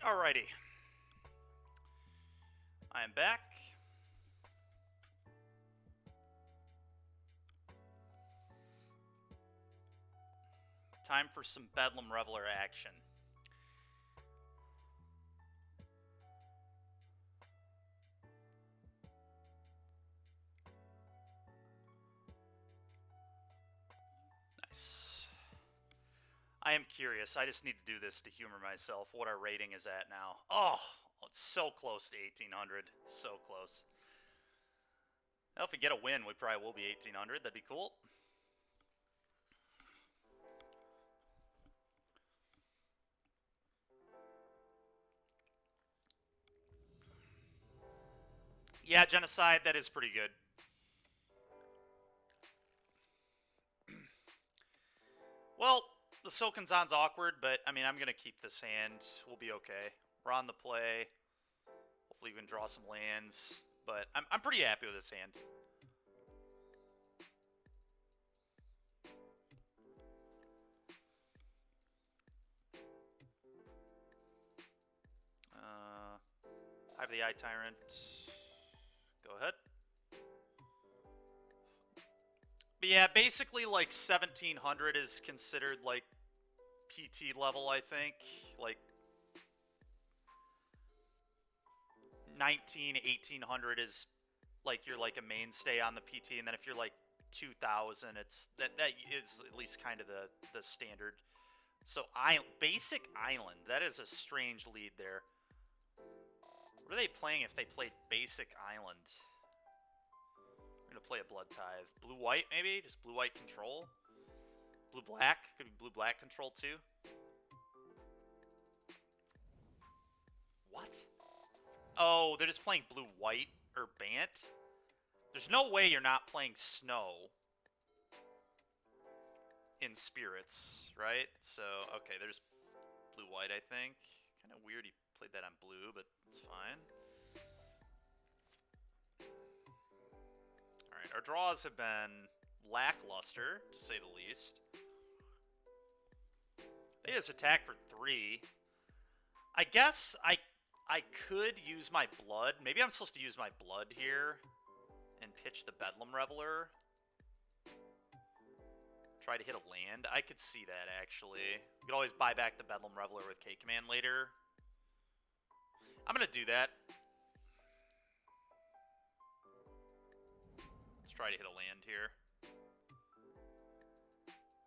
Alrighty. I am back. Time for some Bedlam Reveler action. Nice. I am curious. I just need to do this to humor myself. What our rating is at now. Oh, it's so close to 1800. So close. Well, if we get a win, we probably will be 1800. That'd be cool. Yeah, Genocide, that is pretty good. Well, the Silkenzahn's awkward, but, I mean, I'm going to keep this hand. We'll be okay. We're on the play. Hopefully we can draw some lands. But I'm pretty happy with this hand. I have the Eye Tyrant. Go ahead. But yeah, basically like 1700 is considered like PT level, I think. Like 1800 is like you're like a mainstay on the PT, and then if you're like 2000, it's that is at least kind of the standard. So basic island, that is a strange lead there. What are they playing if they played basic island? I'm gonna play a Blood Tithe. Blue-white, maybe? Just blue-white control? Blue-black? Could be blue-black control, too. What? Oh, they're just playing blue-white or Bant? There's no way you're not playing Snow in Spirits, right? So, okay, there's blue-white, I think. Kind of weird he played that on blue, but it's fine. Alright, our draws have been lackluster, to say the least. They just attack for 3. I guess I could use my blood. Maybe I'm supposed to use my blood here and pitch the Bedlam Reveler. Try to hit a land. I could see that, actually. You could always buy back the Bedlam Reveler with K-Command later. I'm going to do that. Let's try to hit a land here.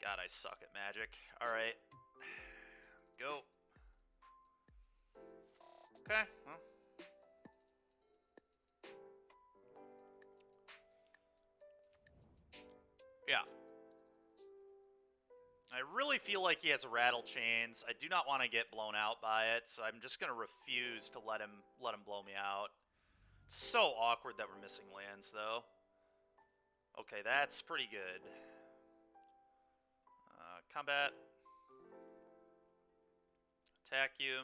God, I suck at Magic. Alright. Go. Okay, well. Yeah. I really feel like he has a Rattle Chains. I do not want to get blown out by it, so I'm just going to refuse to let him blow me out. It's so awkward that we're missing lands, though. Okay, that's pretty good. Combat. Attack you.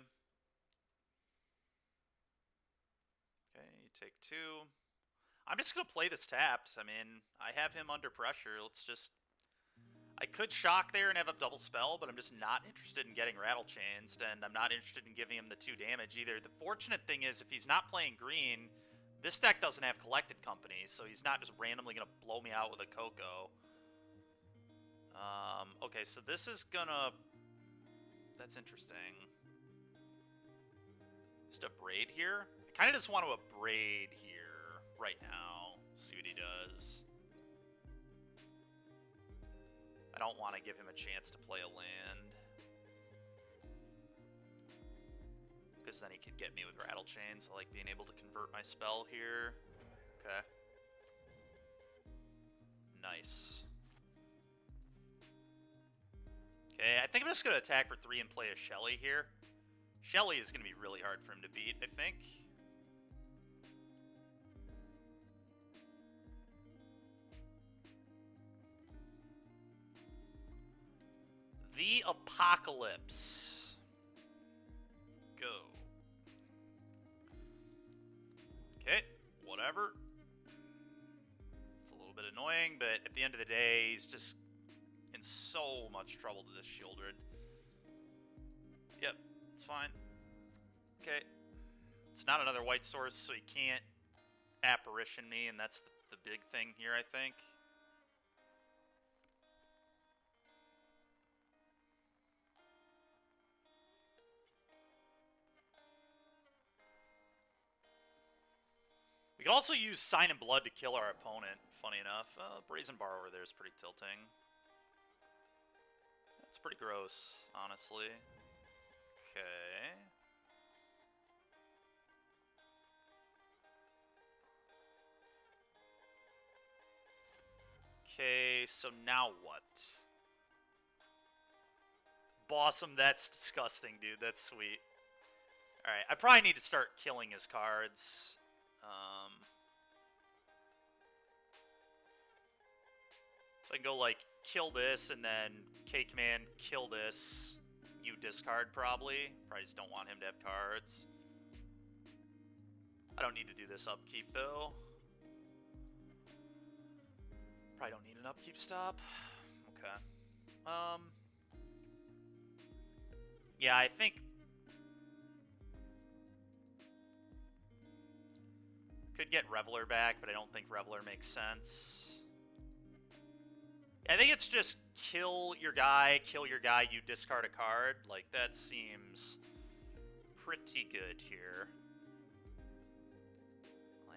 Okay, you take 2. I'm just going to play this tapped. I mean, I have him under pressure. Let's just... I could shock there and have a double spell, but I'm just not interested in getting Rattle Chains, and I'm not interested in giving him the 2 damage either. The fortunate thing is, if he's not playing green, this deck doesn't have Collected Company, so he's not just randomly going to blow me out with a Coco. Okay, so this is gonna... That's interesting. Just a Braid here? I kind of just want to Abrade here right now. See what he does. I don't want to give him a chance to play a land. Because then he could get me with Rattle Chains. I like being able to convert my spell here. Okay. Nice. Okay, I think I'm just going to attack for 3 and play a Shelly here. Shelly is going to be really hard for him to beat, I think. The Apocalypse. Go. Okay, whatever. It's a little bit annoying, but at the end of the day, he's just in so much trouble to this Shieldred. Yep, it's fine. Okay. It's not another white source, so he can't apparition me, and that's the big thing here, I think. We can also use Sign in Blood to kill our opponent, funny enough. Brazen Bar over there is pretty tilting. That's pretty gross, honestly. Okay. Okay, so now what? Bossum, that's disgusting, dude. That's sweet. Alright, I probably need to start killing his cards. So I can go, like, kill this, and then Cake Man, kill this. You discard, probably. Probably just don't want him to have cards. I don't need to do this upkeep, though. Probably don't need an upkeep stop. Okay. Yeah, I think... Could get Reveler back, but I don't think Reveler makes sense. I think it's just kill your guy, you discard a card. Like, that seems pretty good here.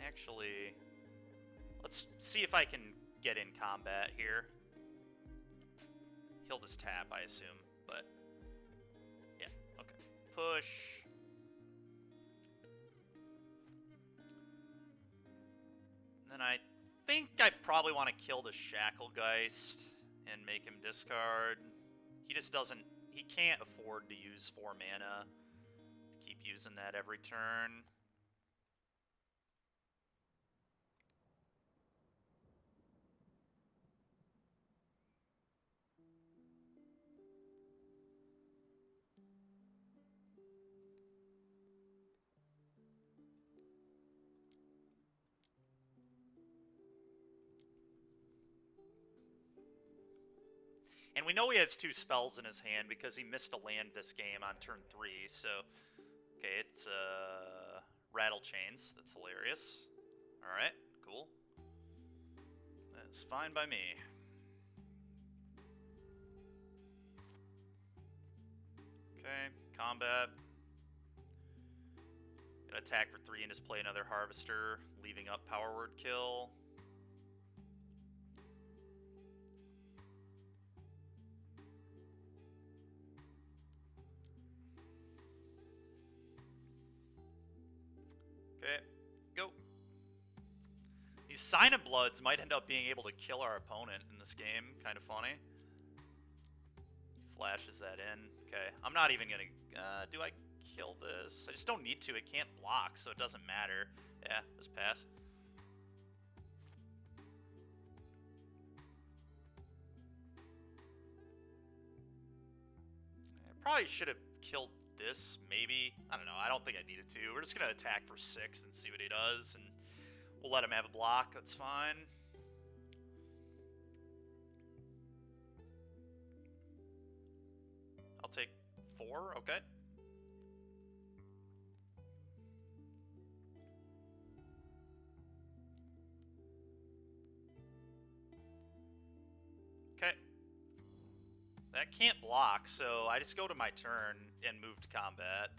Actually, let's see if I can get in combat here. He'll just tap, I assume, but yeah, okay. Push. And then I think I probably want to kill the Shacklegeist and make him discard. He just doesn't... He can't afford to use 4 mana. Keep using that every turn. And we know he has 2 spells in his hand because he missed a land this game on turn 3, so... Okay, it's, Rattle Chains. That's hilarious. Alright, cool. That's fine by me. Okay, combat. Gonna attack for 3 and just play another Harvester, leaving up Power Word Kill. Okay, go. These Sign of Bloods might end up being able to kill our opponent in this game. Kind of funny. Flashes that in. Okay, I'm not even gonna... do I kill this? I just don't need to. It can't block, so it doesn't matter. Yeah, just pass. I probably should have killed this, maybe. I don't know. I don't think I needed to. We're just gonna attack for 6 and see what he does, and we'll let him have a block. That's fine. I'll take 4. Okay. Okay. That can't block, so I just go to my turn and move to combat.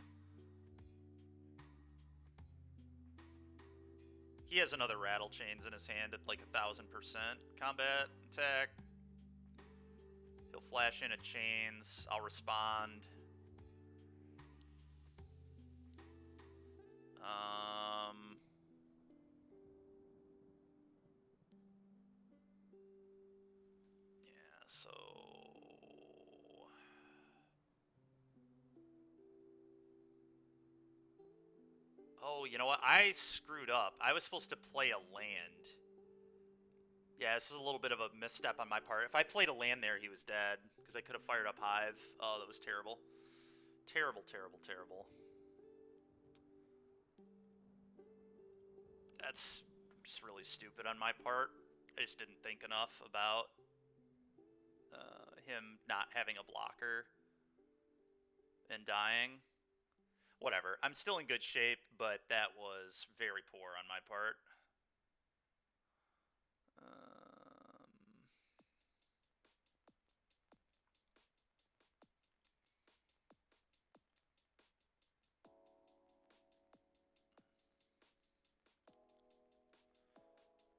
He has another Rattle Chains in his hand at like 1000% combat attack. He'll flash in a Chains. I'll respond. Yeah, so... Oh, you know what? I screwed up. I was supposed to play a land. Yeah, this is a little bit of a misstep on my part. If I played a land there, he was dead, because I could have fired up Hive. Oh, that was terrible. Terrible, terrible, terrible. That's just really stupid on my part. I just didn't think enough about him not having a blocker and dying. whatever. I'm still in good shape, but that was very poor on my part.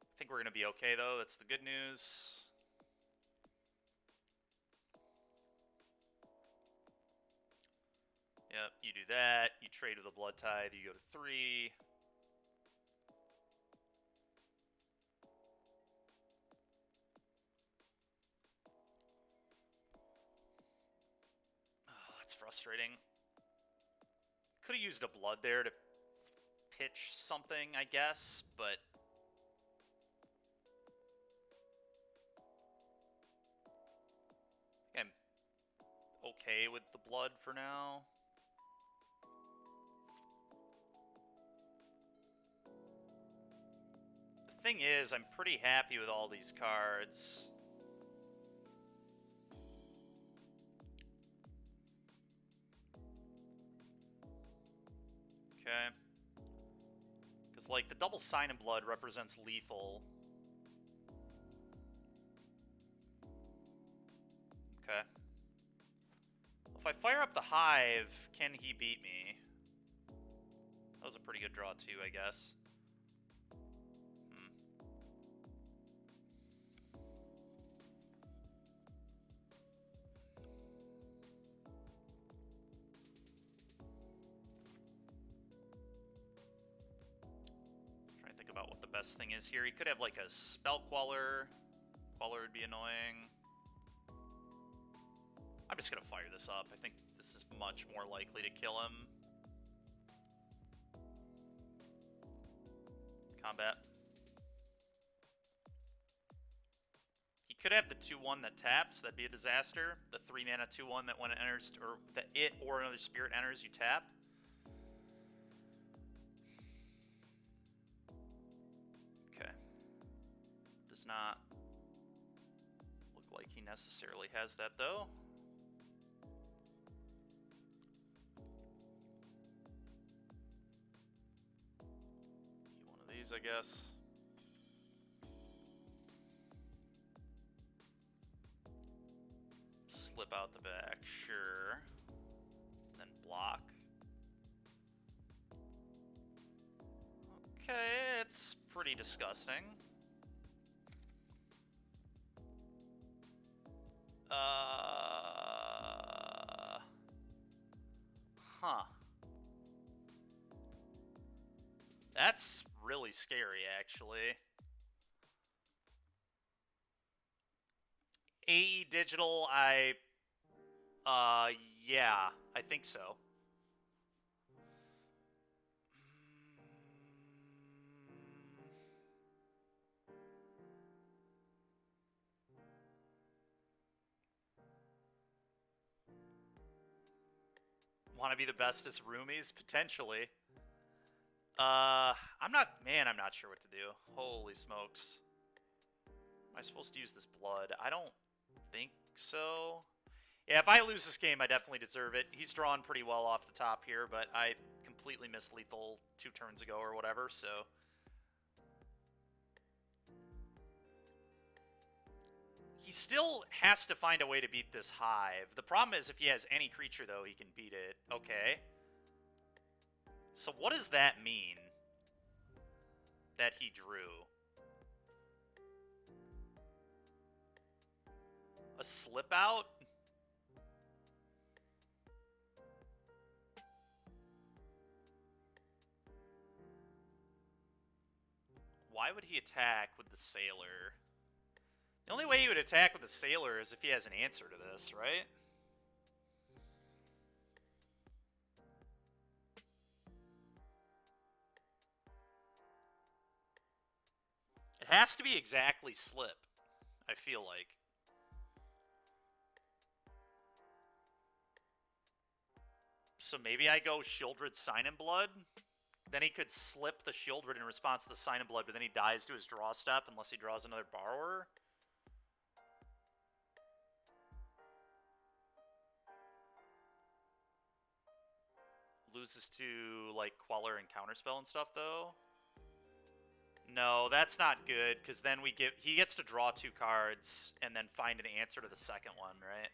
I think we're going to be okay, though. That's the good news. Yep, you do that. You trade with a Blood Tithe. You go to 3. Oh, that's frustrating. Could have used a Blood there to pitch something, I guess, but... I'm okay with the Blood for now. The thing is, I'm pretty happy with all these cards. Okay. Because, like, the double Sign in Blood represents lethal. Okay. If I fire up the Hive, can he beat me? That was a pretty good draw, too, I guess. Trying to think about what the best thing is here. He could have, like, a Spell Queller. Queller would be annoying. I'm just going to fire this up. I think this is much more likely to kill him. Combat. He could have the 2-1 that taps. That'd be a disaster. The 3-mana 2-1 that when it enters, or that it or another spirit enters, you tap. Okay. Does not look like he necessarily has that, though. One of these, I guess. Slip out the back, sure. Then block. Okay, it's pretty disgusting. Huh. That's really scary, actually. AE Digital, yeah, I think so. Want to be the bestest roomies? Potentially. I'm not sure what to do. Holy smokes. Am I supposed to use this blood? I don't think so. Yeah, if I lose this game, I definitely deserve it. He's drawn pretty well off the top here, but I completely missed lethal 2 turns ago or whatever, so... He still has to find a way to beat this Hive. The problem is if he has any creature, though, he can beat it. Okay. So what does that mean? That he drew? A slip out? Why would he attack with the Sailor? The only way he would attack with the Sailor is if he has an answer to this, right? It has to be exactly slip, I feel like. So maybe I go Shieldred Sign in Blood? Then he could slip the Shieldred in response to the Sign in Blood, but then he dies to his draw step unless he draws another Borrower? Loses to, like, Queller and Counterspell and stuff, though. No, that's not good, because then he gets to draw 2 cards and then find an answer to the second one, right?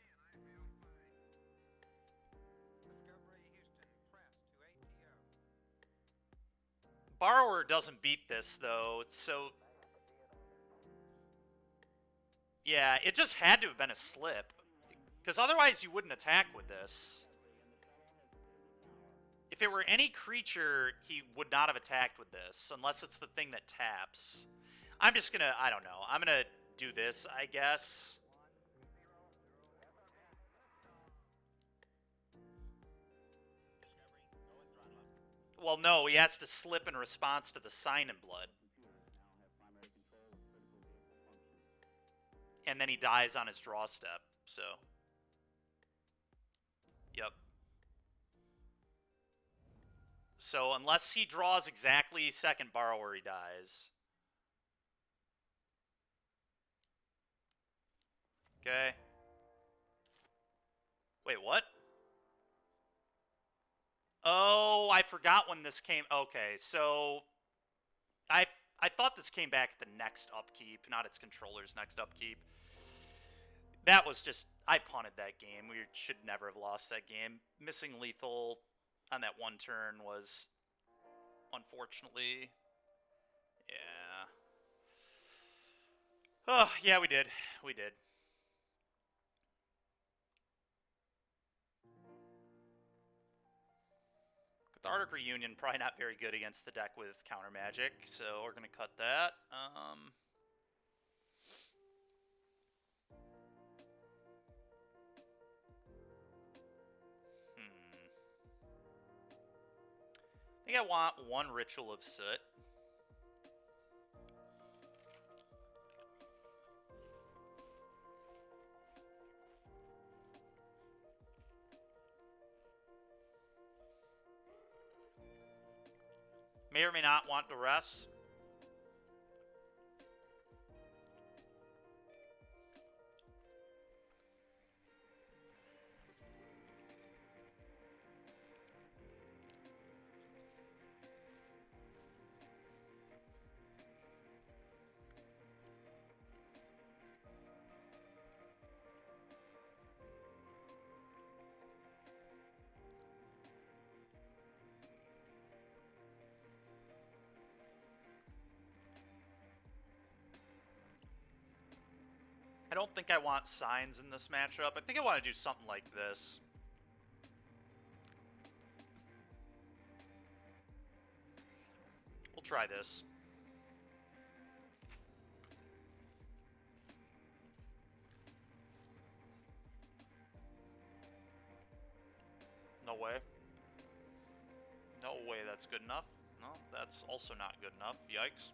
Borrower doesn't beat this, though, so... Yeah, it just had to have been a slip, because otherwise you wouldn't attack with this. If it were any creature, he would not have attacked with this, unless it's the thing that taps. I'm just gonna, I don't know, I'm gonna do this, I guess. Well, no, he has to slip in response to the Sign in Blood. And then he dies on his draw step, so... Yep. So unless he draws exactly second Borrower, he dies. Okay. Wait, what? Oh, I forgot when this came... Okay, so... I thought this came back at the next upkeep, not its controller's next upkeep. That was just... I punted that game. We should never have lost that game. Missing lethal on that one turn was... Unfortunately... Yeah. Oh, yeah, we did. We did. Cathartic Reunion, probably not very good against the deck with counter magic, so we're going to cut that. I think I want one Ritual of Soot. May or may not want to rest. I don't think I want signs in this matchup. I think I want to do something like this. We'll try this. No way. No way that's good enough. No, that's also not good enough. Yikes.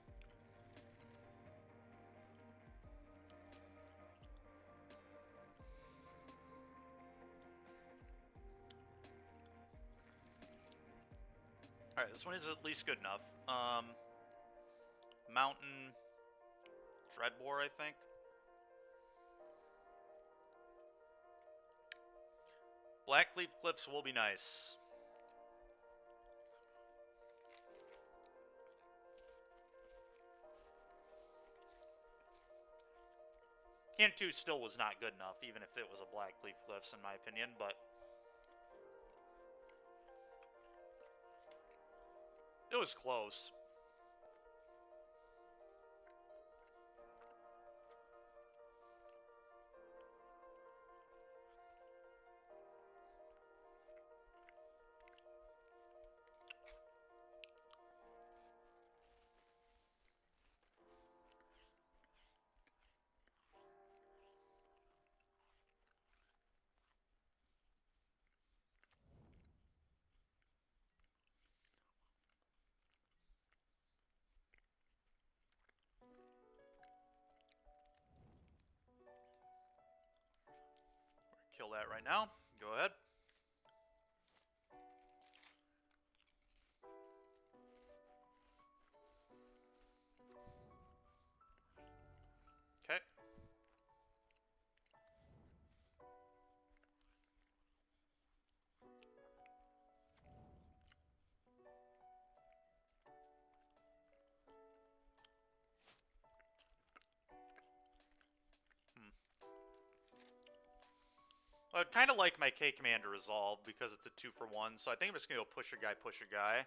Alright, this one is at least good enough. Mountain Dreadbore, I think. Blackleaf Cliffs will be nice. Hand 2 still was not good enough, even if it was a Blackleaf Cliffs, in my opinion, but... It was close. Kill that right now. Go ahead. Okay. I'd kind of like my K command to resolve because it's a 2-for-1, so I think I'm just going to go push a guy.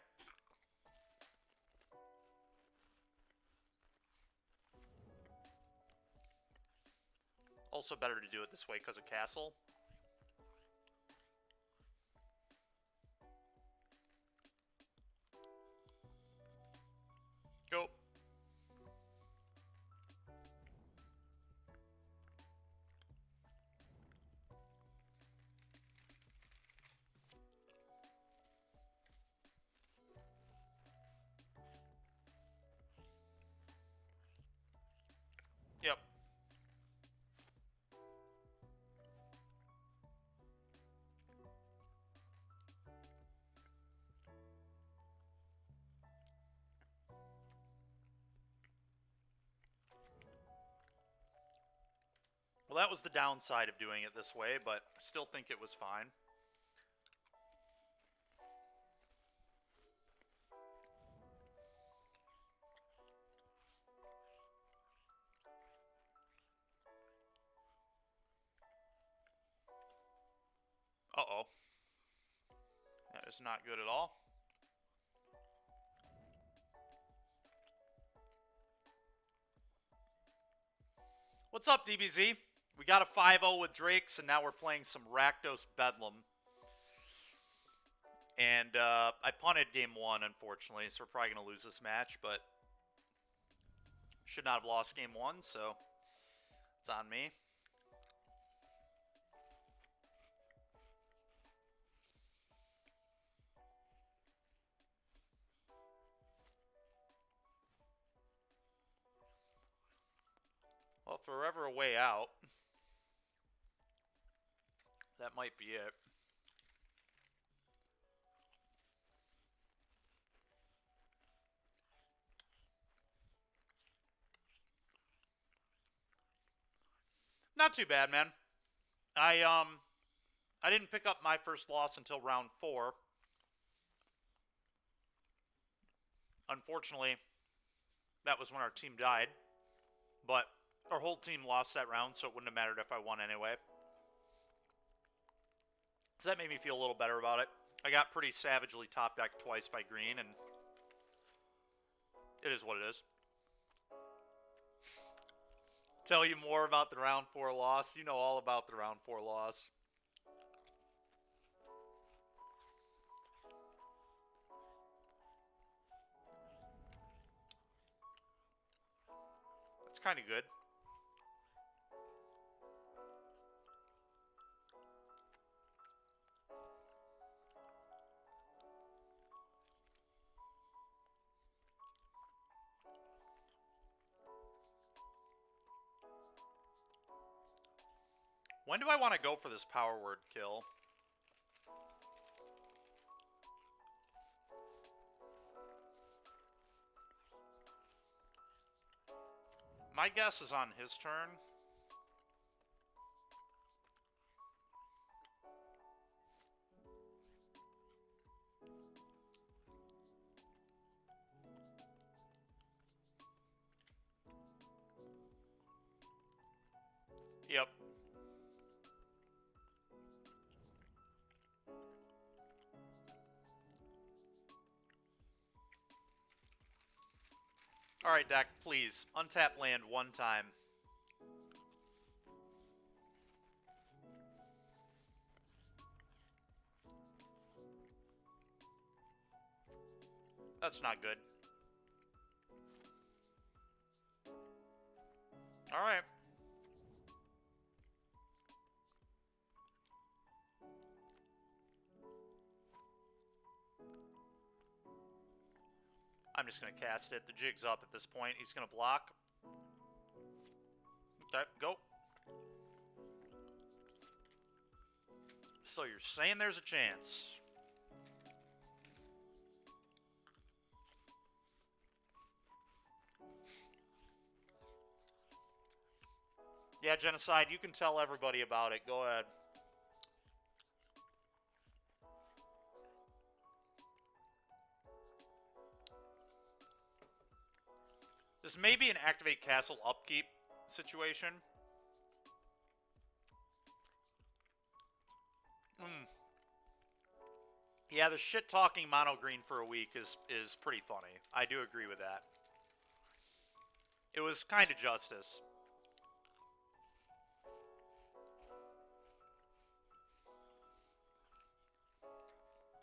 Also better to do it this way because of castle. Go. Yep. Well, that was the downside of doing it this way, but I still think it was fine. Uh-oh. That is not good at all. What's up, DBZ? We got a 5-0 with Drakes, and now we're playing some Rakdos Bedlam. And I punted game 1, unfortunately, so we're probably going to lose this match, but should not have lost game 1, so it's on me. Well, if we're ever a way out, that might be it. Not too bad, man. I didn't pick up my first loss until round 4. Unfortunately, that was when our team died. But our whole team lost that round, so it wouldn't have mattered if I won anyway. So that made me feel a little better about it. I got pretty savagely top-decked twice by green, and it is what it is. Tell you more about the round 4 loss. You know all about the round 4 loss. That's kind of good. When do I want to go for this power word kill? My guess is on his turn. Yep. Alright, deck, please. Untap land one time. That's not good. Alright. I'm just going to cast it. The jig's up at this point. He's going to block. Okay, go. So you're saying there's a chance. Yeah, Genocide, you can tell everybody about it. Go ahead. This may be an activate castle upkeep situation. Mm. Yeah, the shit-talking mono green for a week is pretty funny. I do agree with that. It was kind of justice.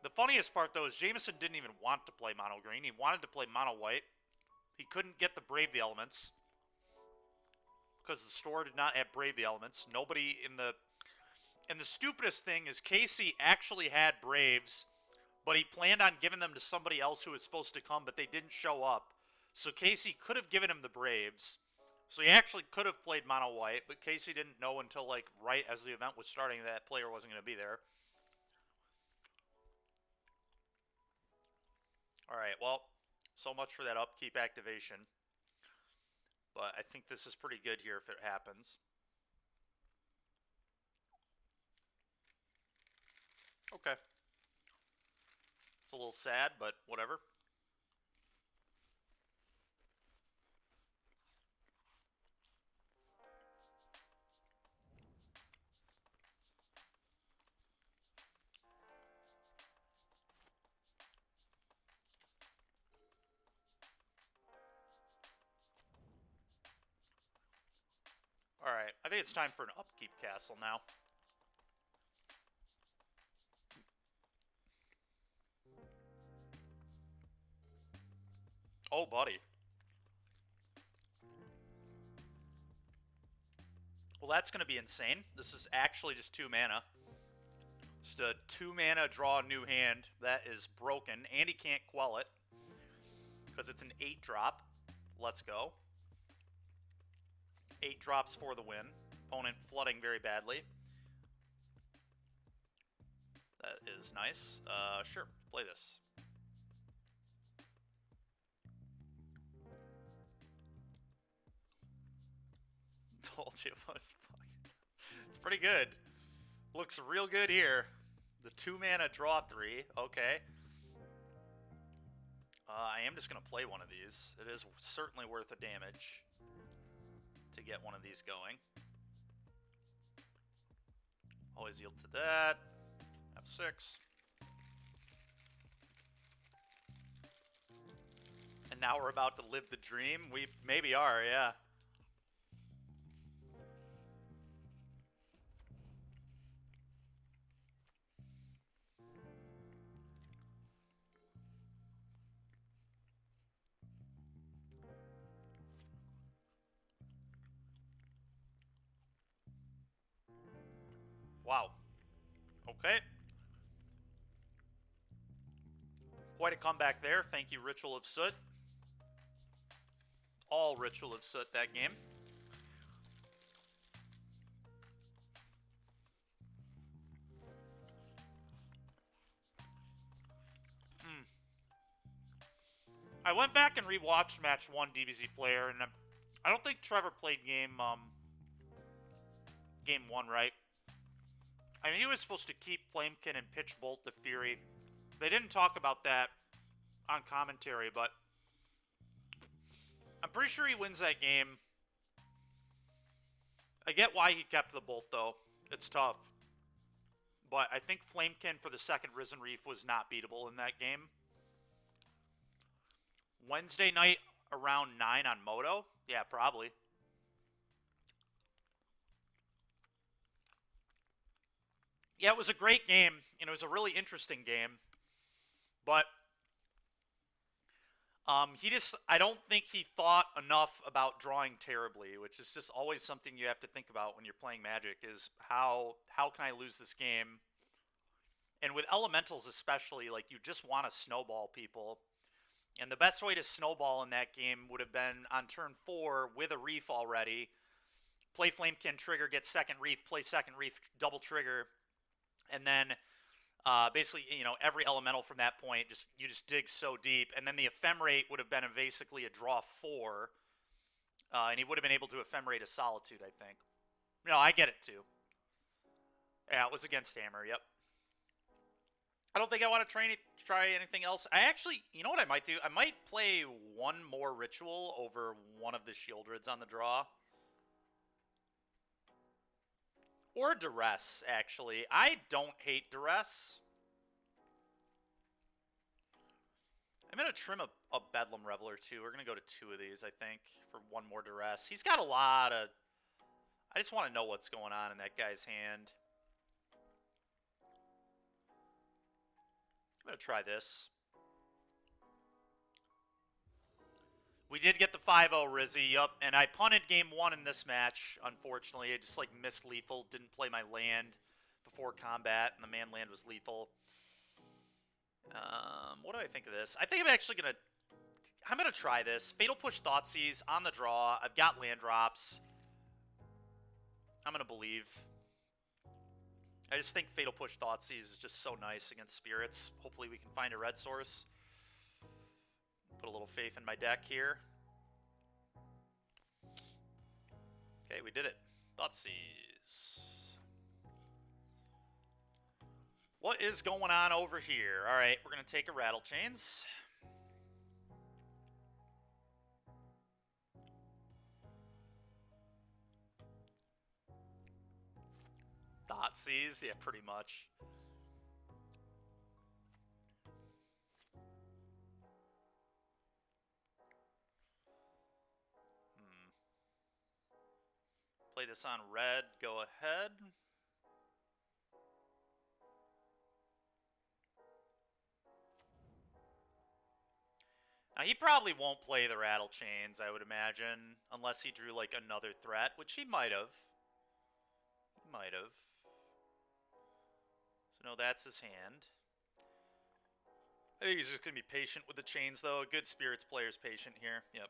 The funniest part, though, is Jameson didn't even want to play mono green. He wanted to play mono white. He couldn't get the Brave the Elements because the store did not have Brave the Elements. Nobody in the... And the stupidest thing is Casey actually had Braves, but he planned on giving them to somebody else who was supposed to come, but they didn't show up. So Casey could have given him the Braves. So he actually could have played mono white, but Casey didn't know until, like, right as the event was starting that player wasn't going to be there. Alright, well, so much for that upkeep activation. But I think this is pretty good here if it happens. Okay. It's a little sad, but whatever. Alright, I think it's time for an upkeep castle now. Oh, buddy. Well, that's going to be insane. This is actually just 2 mana. Just a 2 mana draw a new hand. That is broken. And he can't quell it because it's an 8 drop. Let's go. 8 drops for the win. Opponent flooding very badly. That is nice. Sure, play this. Told you it was fucking... It's pretty good. Looks real good here. The 2 mana draw 3. Okay. I am just going to play one of these. It is certainly worth the damage to get one of these going. Always yield to that. F6. And now we're about to live the dream. We maybe are, yeah. Wow. Okay. Quite a comeback there. Thank you, Ritual of Soot. All Ritual of Soot that game. I went back and rewatched Match 1 DBZ Player, and I don't think Trevor played game 1 right. I mean, he was supposed to keep Flamekin and pitch Bolt to Fury. They didn't talk about that on commentary, but I'm pretty sure he wins that game. I get why he kept the Bolt, though. It's tough. But I think Flamekin for the second Risen Reef was not beatable in that game. Wednesday night around 9 on Moto? Yeah, probably. Yeah, it was a great game, and it was a really interesting game. But I don't think he thought enough about drawing terribly, which is just always something you have to think about when you're playing Magic, is how can I lose this game? And with elementals especially, like, you just want to snowball people. And the best way to snowball in that game would have been on turn 4 with a Reef already. Play Flamekin, trigger, get second Reef, play second Reef, double trigger. And then basically, you know, every elemental from that point, you just dig so deep. And then the Ephemerate would have been basically a draw 4. And he would have been able to Ephemerate a Solitude, I think. No, I get it too. Yeah, it was against Hammer, yep. I don't think I want to try anything else. I actually, you know what I might do? I might play one more Ritual over one of the Shieldreds on the draw. Or duress, actually. I don't hate duress. I'm going to trim a Bedlam Reveler, too. We're going to go to 2 of these, I think, for 1 more duress. He's got a lot of... I just want to know what's going on in that guy's hand. I'm going to try this. We did get the 5-0 Rizzy, yup, and I punted game 1 in this match, unfortunately. I just, like, missed lethal, didn't play my land before combat, and the man land was lethal. What do I think of this? I think I'm actually going to... I'm going to try this. Fatal Push Thoughtseize on the draw. I've got land drops. I'm going to believe. I just think Fatal Push Thoughtseize is just so nice against spirits. Hopefully we can find a red source. Put a little faith in my deck here. Okay, we did it. Thoughtseize. What is going on over here? Alright, we're going to take a Rattle Chains. Thoughtseize? Yeah, pretty much. Play this on red. Go ahead. Now, he probably won't play the Rattle Chains, I would imagine, unless he drew, like, another threat, which he might have. He might have. So, no, that's his hand. I think he's just going to be patient with the chains, though. A good Spirits player's patient here. Yep.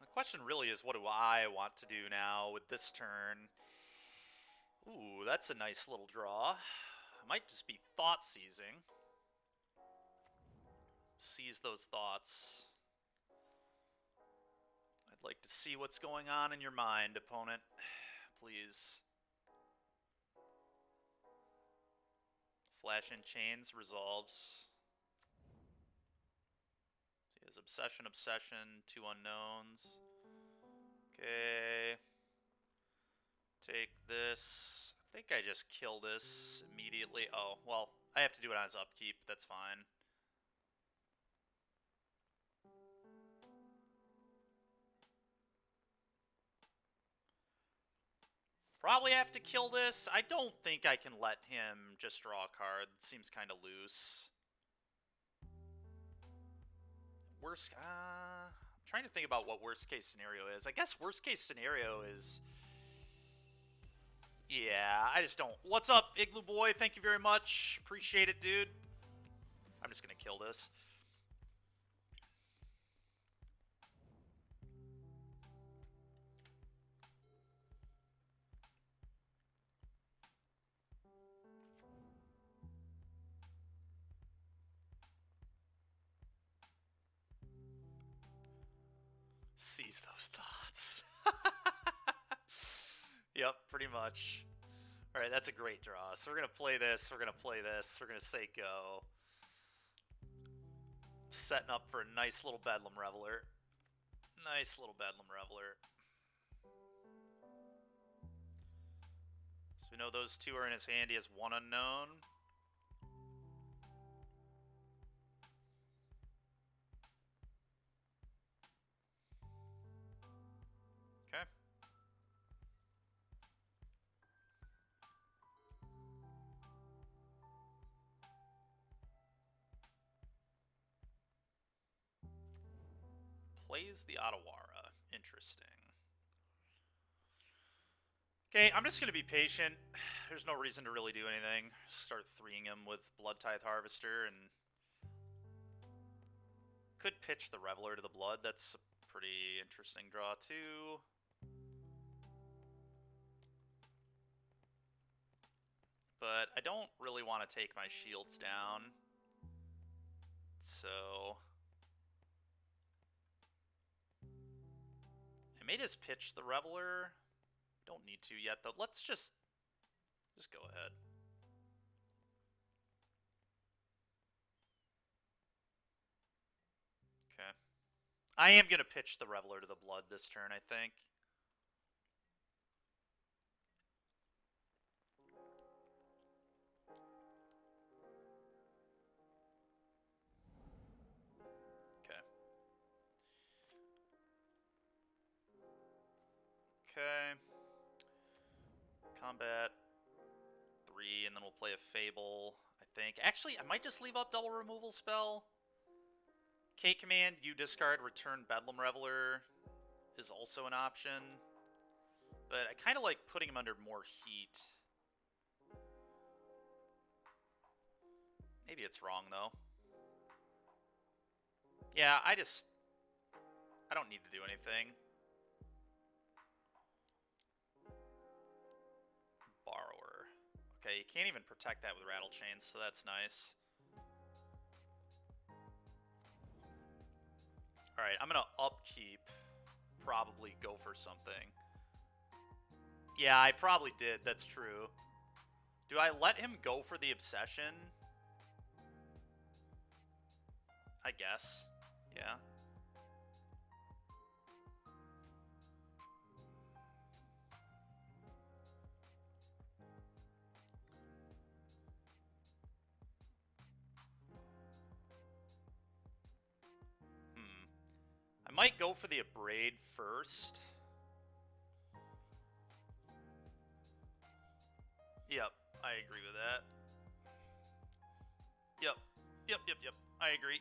The question really is, what do I want to do now with this turn? Ooh, that's a nice little draw. I might just be thought seizing. Seize those thoughts. I'd like to see what's going on in your mind, opponent. Please. Flash in chains resolves. He has obsession, 2 unknowns. Okay. Take this. I think I just kill this immediately. Oh, well, I have to do it on his upkeep. That's fine. Probably have to kill this. I don't think I can let him just draw a card. It seems kind of loose. I'm trying to think about what worst case scenario is. I guess worst case scenario is... Yeah, I just don't... What's up, Igloo Boy? Thank you very much. Appreciate it, dude. I'm just going to kill this. Seize those thoughts. Yep, pretty much. Alright, that's a great draw. So we're going to play this, we're going to play this, we're going to say go. Setting up for a nice little Bedlam Reveler. Nice little Bedlam Reveler. So we know those 2 are in his hand. He has 1 unknown. Okay. Plays the Otawara. Interesting. Okay, I'm just going to be patient. There's no reason to really do anything. Start 3ing him with Blood Tithe Harvester, and could pitch the Reveler to the Blood. That's a pretty interesting draw, too. But I don't really want to take my shields down. So... I may just pitch the Reveler. Don't need to yet, though. Let's just go ahead. I am going to pitch the Reveler to the Blood this turn, I think. Okay. Okay. Combat 3, and then we'll play a Fable, I think. Actually, I might just leave up double removal spell. K command, you discard, return Bedlam Reveler is also an option. But I kind of like putting him under more heat. Maybe it's wrong, though. Yeah, I don't need to do anything. Borrower. Okay, you can't even protect that with Rattle Chains, so that's nice. Alright, I'm gonna upkeep. Probably go for something. Yeah, I probably did, that's true. Do I let him go for the Obsession? I guess. Yeah. I might go for the Abrade first. Yep, I agree with that. Yep. I agree.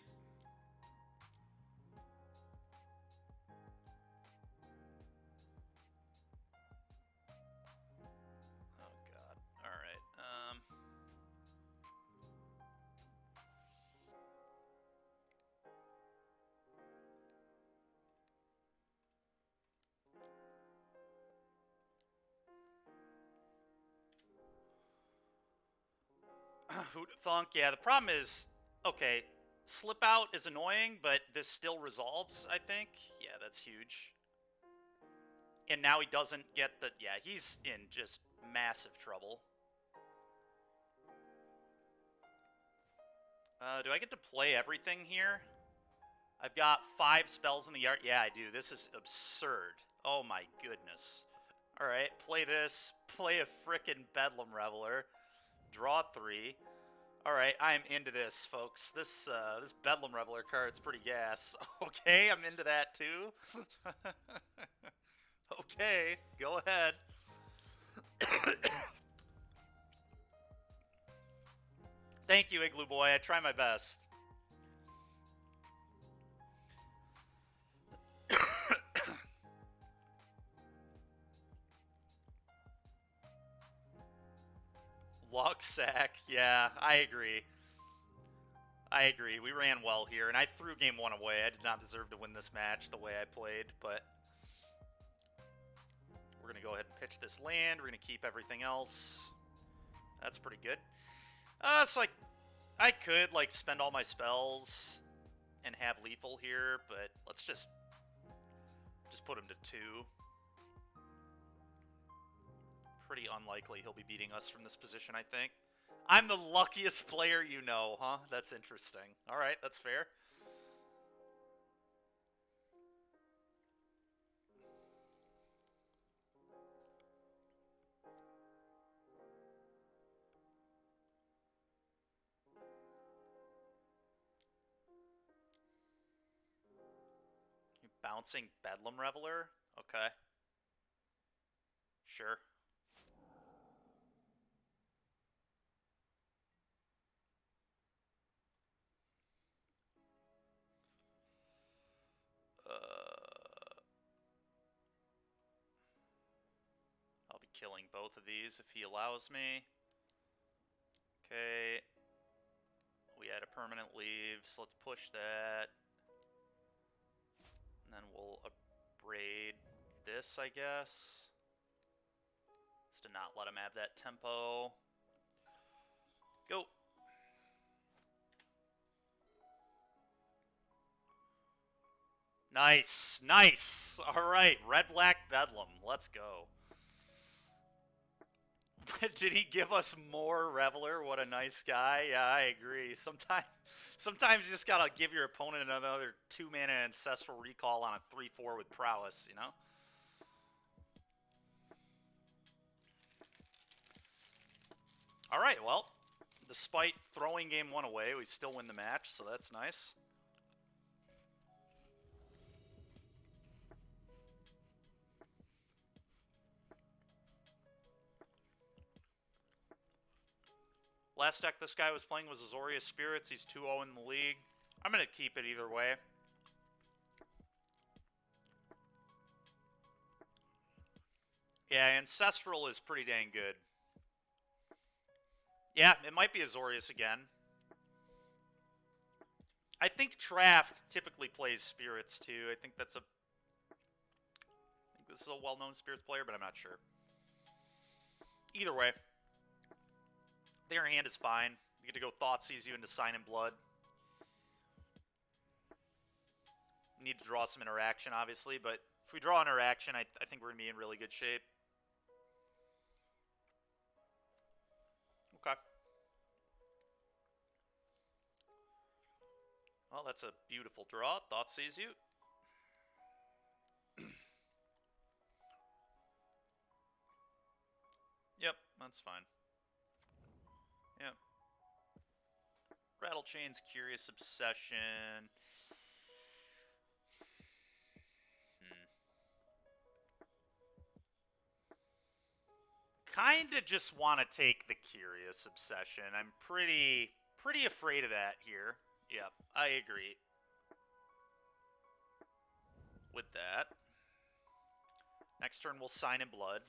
Oh god. Alright. Hoot Thunk, yeah, the problem is, okay, Slip Out is annoying, but this still resolves, I think. Yeah, that's huge. And now he doesn't get the... Yeah, he's in just massive trouble. Do I get to play everything here? I've got 5 spells in the yard. Yeah, I do. This is absurd. Oh my goodness. Alright, play this. Play a frickin' Bedlam Reveler. Draw 3. Alright, I'm into this, folks. This Bedlam Reveler card's pretty gas. Okay, I'm into that too. Okay, go ahead. Thank you, Igloo Boy. I try my best. Lucksack. Yeah, I agree. We ran well here, and I threw game 1 away. I did not deserve to win this match the way I played, but we're going to go ahead and pitch this land. We're going to keep everything else. That's pretty good. So I could like spend all my spells and have lethal here, but let's just put him to 2. Pretty unlikely he'll be beating us from this position, I think. I'm the luckiest player you know, huh? That's interesting. Alright, that's fair. You bouncing Bedlam Reveler? Okay. Sure. I'll be killing both of these if he allows me. Okay. We had a permanent leave, so let's push that. And then we'll abrade this, I guess. Just to not let him have that tempo. Go. Nice, nice. All right, red-black Bedlam. Let's go. But did he give us more Reveler? What a nice guy. Yeah, I agree. Sometimes you just gotta give your opponent another 2-mana Ancestral Recall on a 3/4 with Prowess, you know? Alright, well, despite throwing game 1 away, we still win the match, so that's nice. Last deck this guy was playing was Azorius Spirits. He's 2-0 in the league. I'm going to keep it either way. Yeah, Ancestral is pretty dang good. Yeah, it might be Azorius again. I think Traft typically plays Spirits too. I think this is a well-known Spirits player, but I'm not sure. Either way, their hand is fine. You get to go Thoughtseize you into Sign in Blood. Need to draw some interaction, obviously, but if we draw interaction, I think we're going to be in really good shape. Okay. Well, that's a beautiful draw. Thoughtseize you. Yep, that's fine. Yep. Rattle Chains, Curious Obsession. Kinda just want to take the Curious Obsession. I'm pretty afraid of that here. Yep, I agree with that. Next turn we'll Sign in Blood.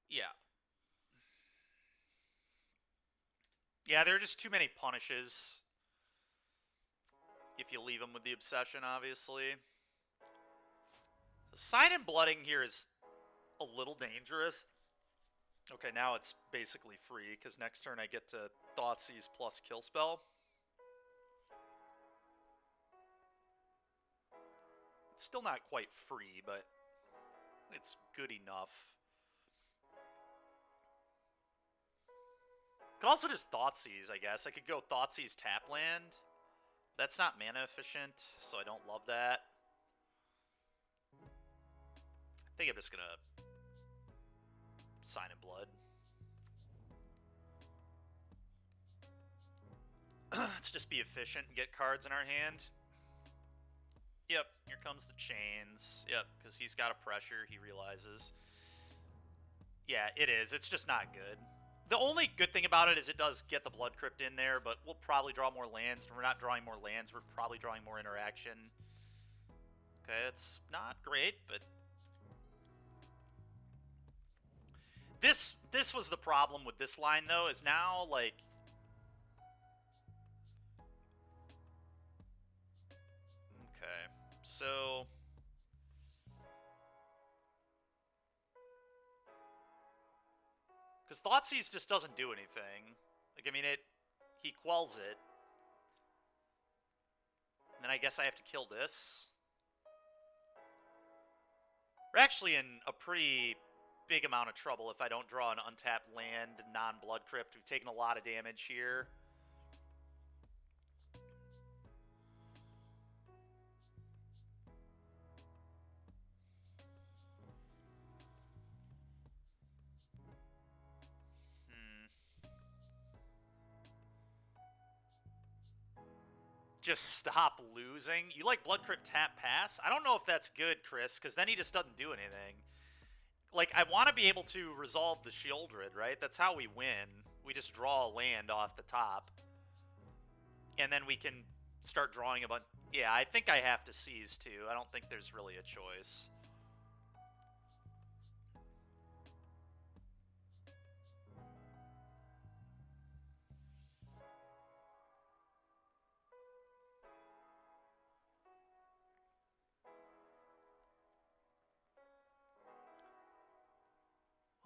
Yeah. Yeah, there are just too many punishes. If you leave them with the Obsession, obviously. So Sign in Blooding here is a little dangerous. Okay, now it's basically free, because next turn I get to Thoughtseize plus Kill Spell. It's still not quite free, but it's good enough. Could also just Thoughtseize, I guess. I could go Thoughtseize tap land. That's not mana efficient, so I don't love that. I think I'm just gonna Sign in Blood. Let's just be efficient and get cards in our hand. Yep, here comes the chains. Yep, because he's got a pressure, he realizes. Yeah, it is. It's just not good. The only good thing about it is it does get the Blood Crypt in there, but we'll probably draw more lands. We're not drawing more lands, we're probably drawing more interaction. Okay, it's not great, but... This was the problem with this line, though, is now, like... Okay, so... Because Thoughtseize just doesn't do anything. Like, I mean, he quells it. And then I guess I have to kill this. We're actually in a pretty big amount of trouble if I don't draw an untapped land, non-Blood Crypt. We've taken a lot of damage here. Just stop losing. You like Blood Crypt tap pass? I don't know if that's good, Chris, because then he just doesn't do anything. Like, I want to be able to resolve the Shieldred, right? That's how we win. We just draw a land off the top. And then we can start drawing a bunch. Yeah, I think I have to seize, too. I don't think there's really a choice.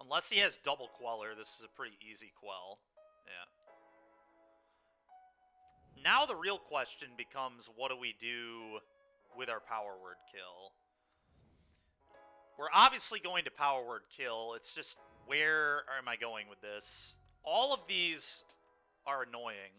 Unless he has double Queller, this is a pretty easy Quell. Yeah. Now the real question becomes, what do we do with our Power Word kill? We're obviously going to Power Word kill. It's just, where am I going with this? All of these are annoying.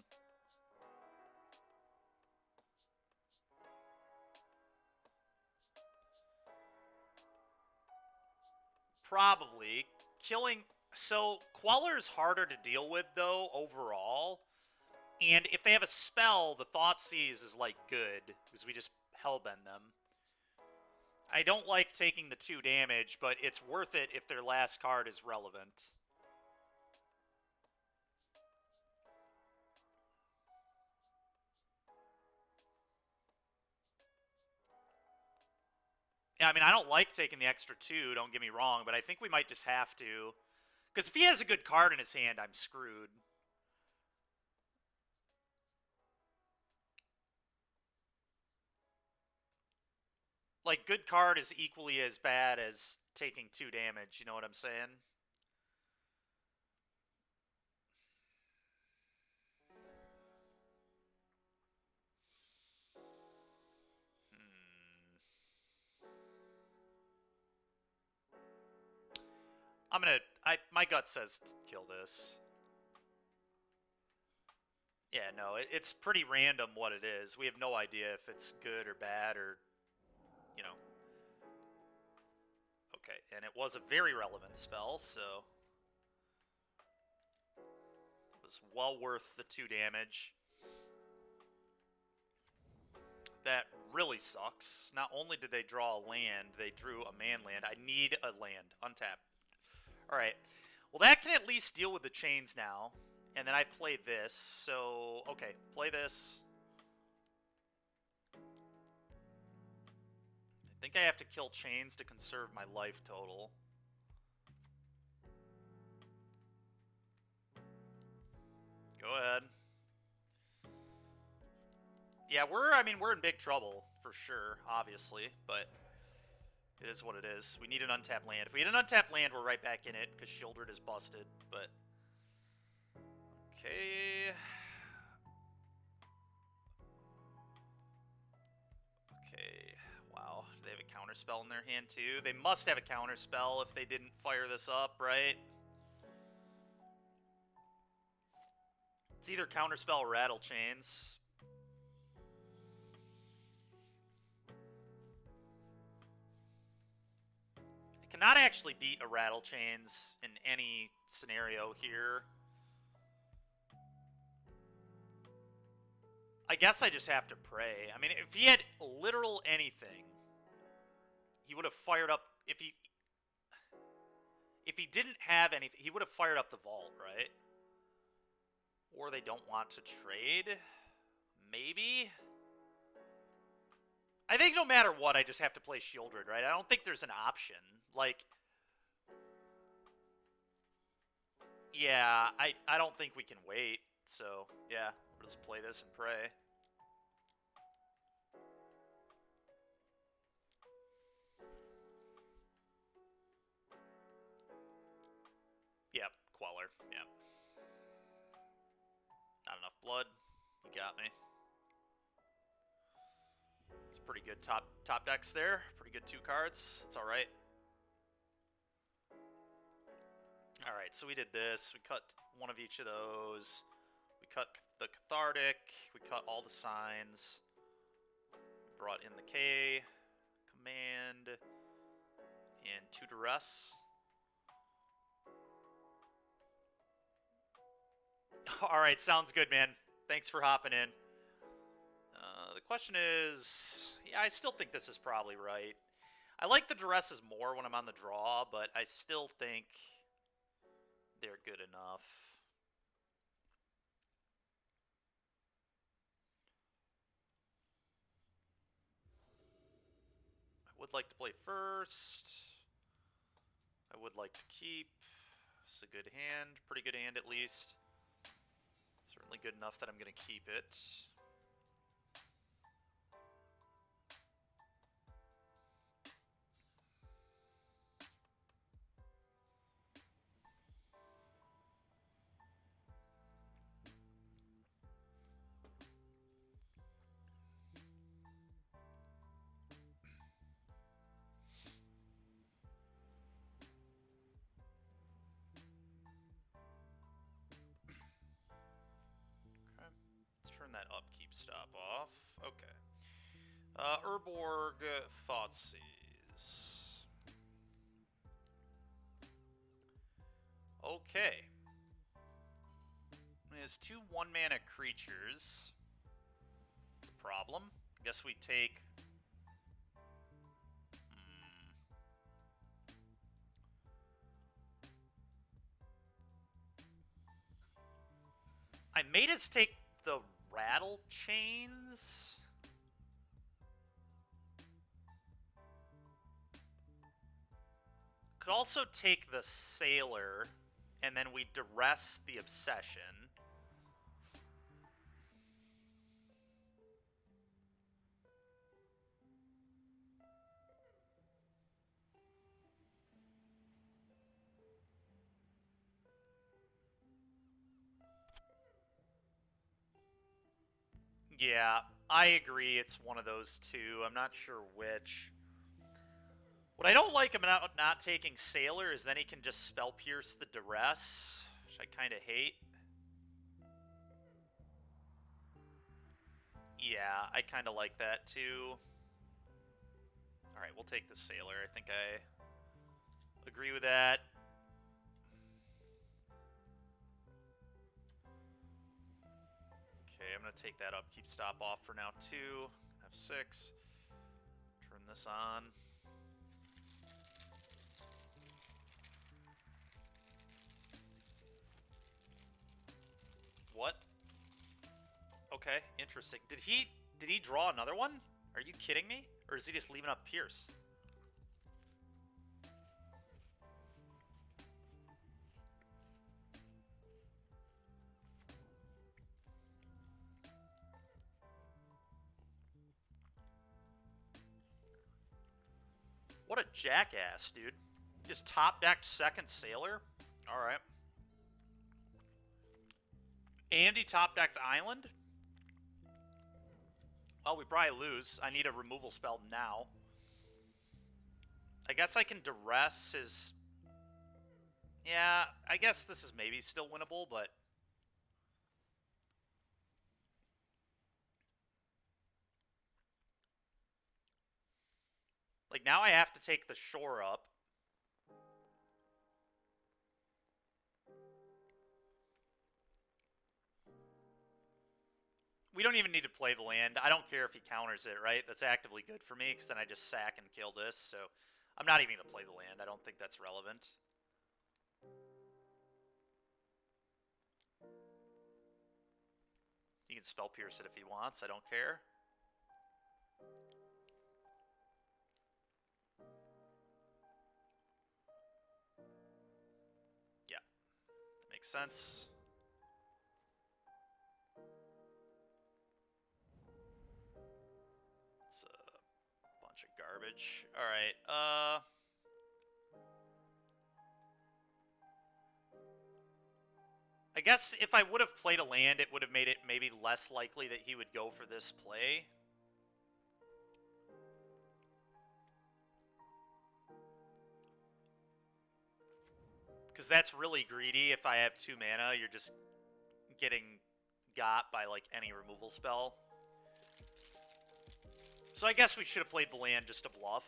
Probably. Killing... So, Queller's harder to deal with, though, overall. And if they have a spell, the Thoughtseize is, like, good, because we just Hellbend them. I don't like taking the 2 damage, but it's worth it if their last card is relevant. Yeah, I mean, I don't like taking the extra 2, don't get me wrong, but I think we might just have to. Because if he has a good card in his hand, I'm screwed. Like, good card is equally as bad as taking 2 damage, you know what I'm saying? I'm gonna... my gut says kill this. Yeah, no, it's pretty random what it is. We have no idea if it's good or bad or, you know. Okay, and it was a very relevant spell, so... it was well worth the 2 damage. That really sucks. Not only did they draw a land, they drew a man land. I need a land. Untap. Alright. Well, that can at least deal with the chains now. And then I play this, so... okay, play this. I think I have to kill chains to conserve my life total. Go ahead. Yeah, we're in big trouble, for sure, obviously, but it is what it is. We need an untapped land. If we had an untapped land, we're right back in it, because Shieldred is busted, but... okay... okay, wow. Do they have a counterspell in their hand, too? They must have a counterspell if they didn't fire this up, right? It's either counterspell or rattle chains. I cannot actually beat a rattle chains in any scenario here. I guess I just have to pray. I mean, if he had literal anything, he would have fired up... if he didn't have anything, he would have fired up the vault, right? Or they don't want to trade? Maybe? I think no matter what, I just have to play Shieldred, right? I don't think there's an option. Like... yeah, I don't think we can wait. So, yeah, we'll just play this and pray. Yep, Queller, yep. Not enough blood. You got me. It's pretty good top decks there. Pretty good 2 cards. It's alright. Alright, so we did this. We cut one of each of those. We cut the Cathartic. We cut all the signs. We brought in the K. Command. And 2 Duress. Alright, sounds good, man. Thanks for hopping in. The question is... yeah, I still think this is probably right. I like the Duresses more when I'm on the draw, but I still think they're good enough. I would like to play first. I would like to keep. It's a good hand. Pretty good hand, at least. Certainly good enough that I'm going to keep it. stop off. Okay. Urborg Thoughtseize. Okay. It has 2 1-mana creatures. It's a problem. I guess we take... I made us take the Rattle Chains. Could also take the Sailor, and then we duress the Obsession. Yeah, I agree it's one of those two. I'm not sure which. What I don't like about not taking Sailor is then he can just Spell Pierce the Duress, which I kind of hate. Yeah, I kind of like that too. Alright, we'll take the Sailor. I think I agree with that. Okay, I'm going to take that upkeep stop off for now too. F6. Turn this on. What? Okay, interesting. Did he draw another one? Are you kidding me? Or is he just leaving up Pierce? What a jackass, dude. Just top decked second Sailor? Alright. And he top decked Island? Well, we probably lose. I need a removal spell now. I guess I can duress his... Yeah, I guess this is maybe still winnable, but... Like, now I have to take the shore up. We don't even need to play the land. I don't care if he counters it, right? That's actively good for me, because then I just sack and kill this, so... I'm not even going to play the land. I don't think that's relevant. He can Spell Pierce it if he wants. I don't care. Yeah. That makes sense. It's a bunch of garbage. Alright, I guess if I would have played a land, it would have made it maybe less likely that he would go for this play. Because that's really greedy. If I have 2 mana, you're just getting got by, like, any removal spell. So I guess we should have played the land just to bluff.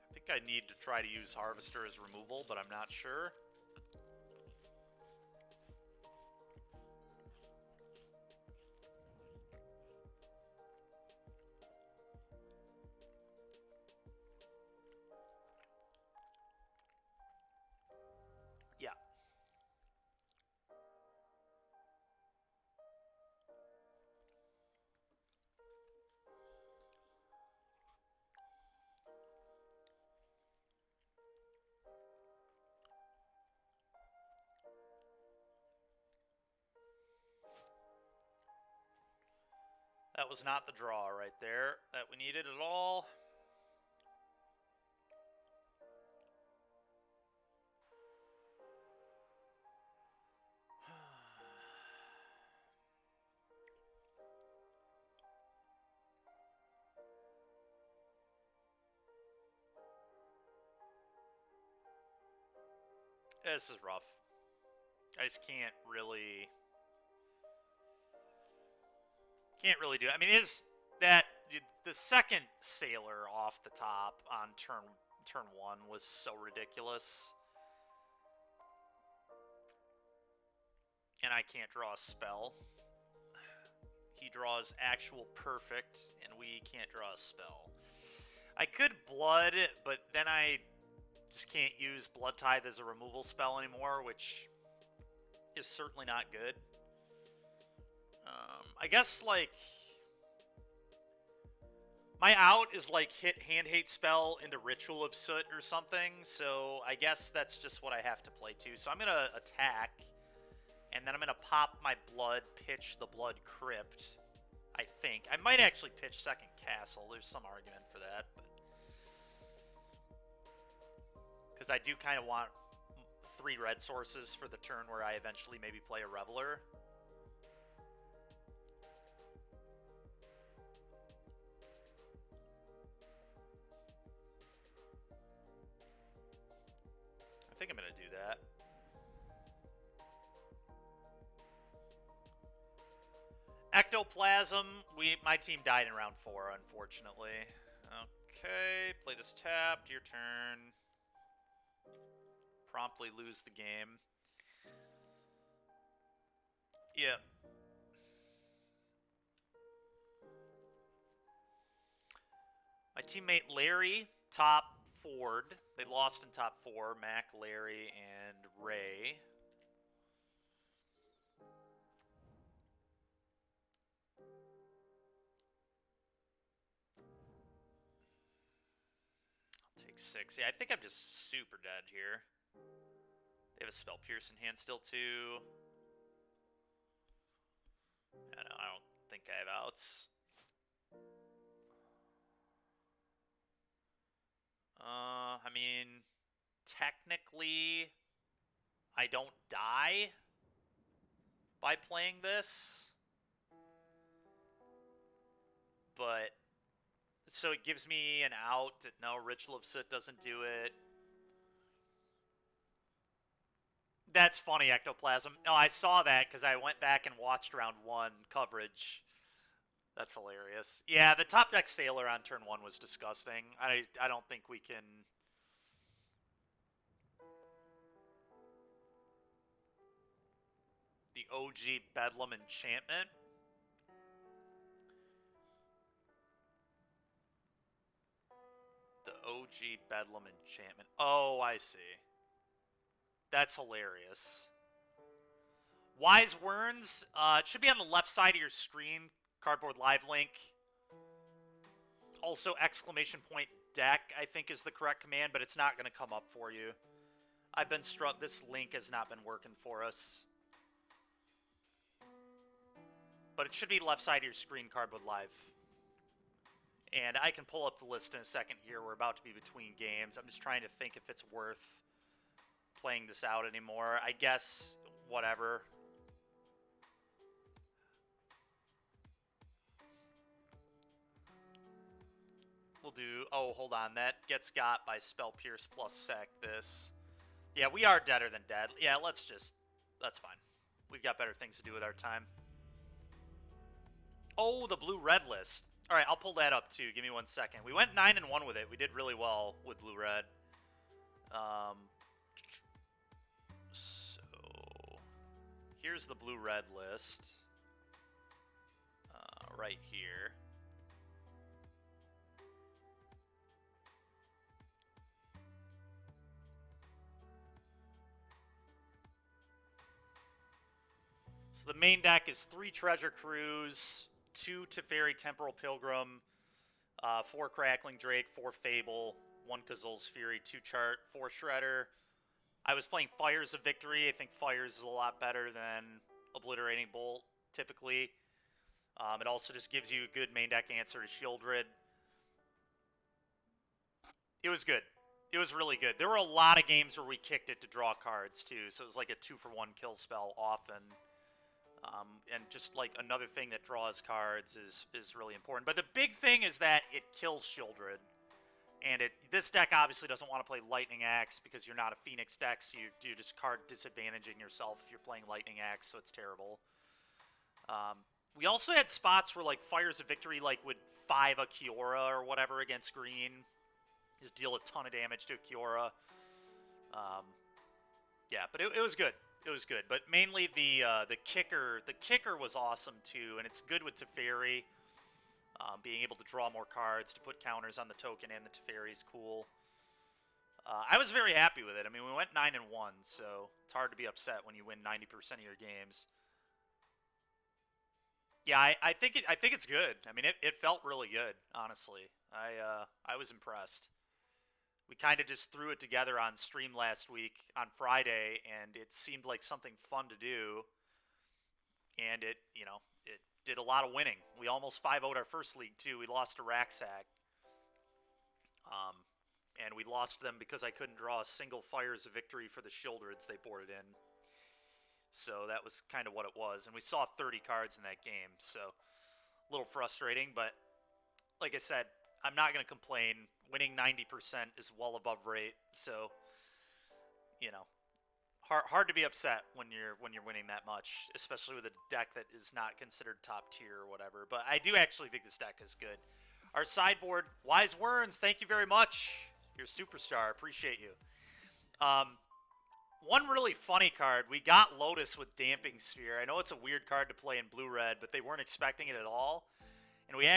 I think I need to try to use Harvester as removal, but I'm not sure. Yeah. That was not the draw right there that we needed at all. This is rough. I just can't really do it. I mean, is that the second sailor off the top on turn 1 was so ridiculous. And I can't draw a spell. He draws actual perfect, and we can't draw a spell. I could blood, but then I just can't use Blood Tithe as a removal spell anymore, which is certainly not good. I guess, like, my out is like hit Hand Hate spell into Ritual of Soot or something, so I guess that's just what I have to play to. So I'm going to attack, and then I'm going to pop my blood, pitch the Blood Crypt, I think. I might actually pitch second Castle. There's some argument for that, but because I do kind of want 3 red sources for the turn where I eventually maybe play a Reveler. I think I'm going to do that. Ectoplasm, my team died in round 4, unfortunately. Okay, play this tapped, your turn. Promptly lose the game. Yep. My teammate Larry, top Ford. They lost in top 4. Mac, Larry, and Ray. I'll take 6. Yeah, I think I'm just super dead here. They have a Spell Pierce in hand still, too. I don't think I have outs. I mean, technically, I don't die by playing this. But, so it gives me an out. No, Ritual of Soot doesn't do it. That's funny, Ectoplasm. No, I saw that because I went back and watched round 1 coverage. That's hilarious. Yeah, the top deck Sailor on turn 1 was disgusting. I don't think we can... The OG Bedlam enchantment. The OG Bedlam enchantment. Oh, I see. That's hilarious. Wise Werns, it should be on the left side of your screen. Cardboard Live link. Also, exclamation point deck, I think is the correct command, but it's not going to come up for you. I've been struck. This link has not been working for us. But it should be left side of your screen, Cardboard Live. And I can pull up the list in a second here. We're about to be between games. I'm just trying to think if it's worth playing this out anymore. I guess, whatever. We'll do... Oh, hold on. That gets got by Spell Pierce plus Sec this. Yeah, we are deader than dead. Yeah, let's just... That's fine. We've got better things to do with our time. Oh, the blue-red list. All right, I'll pull that up, too. Give me 1 second. We went 9-1 with it. We did really well with blue-red. So, here's the blue-red list. Right here. So the main deck is 3 Treasure Cruise, 2 Teferi Temporal Pilgrim, 4 Crackling Drake, 4 Fable, 1 Kazul's Fury, 2 Chart, 4 Shredder. I was playing Fires of Victory. I think Fires is a lot better than Obliterating Bolt, typically. It also just gives you a good main deck answer to Shieldred. It was good. It was really good. There were a lot of games where we kicked it to draw cards, too, so it was like a 2-for-1 kill spell often. And just like another thing that draws cards is really important. But the big thing is that it kills Shieldred. And this deck obviously doesn't want to play Lightning Axe because you're not a Phoenix deck, so you're just card disadvantaging yourself if you're playing Lightning Axe, so it's terrible. We also had spots where like Fires of Victory like would 5 a Kiora or whatever against green, just deal a ton of damage to a Kiora. Yeah, but it was good. It was good, but mainly the kicker. The kicker was awesome too, and it's good with Teferi. Being able to draw more cards to put counters on the token and the Teferi is cool. I was very happy with it. I mean, we went 9-1, so it's hard to be upset when you win 90% of your games. Yeah, I think it's good. I mean, it felt really good, honestly. I was impressed. We kind of just threw it together on stream last week on Friday, and it seemed like something fun to do. And it did a lot of winning. We almost 5-0'd our first league too. We lost to Raxac. And we lost them because I couldn't draw a single Fires of Victory for the Shieldreds they boarded in. So that was kind of what it was. And we saw 30 cards in that game, so a little frustrating. But like I said, I'm not going to complain. Winning 90% is well above rate, so hard to be upset when you're winning that much, especially with a deck that is not considered top tier or whatever. But I do actually think this deck is good. Our sideboard, Wise Werns, thank you very much. You're a superstar. Appreciate you. One really funny card, we got Lotus with Damping Sphere. I know it's a weird card to play in blue-red, but they weren't expecting it at all. And we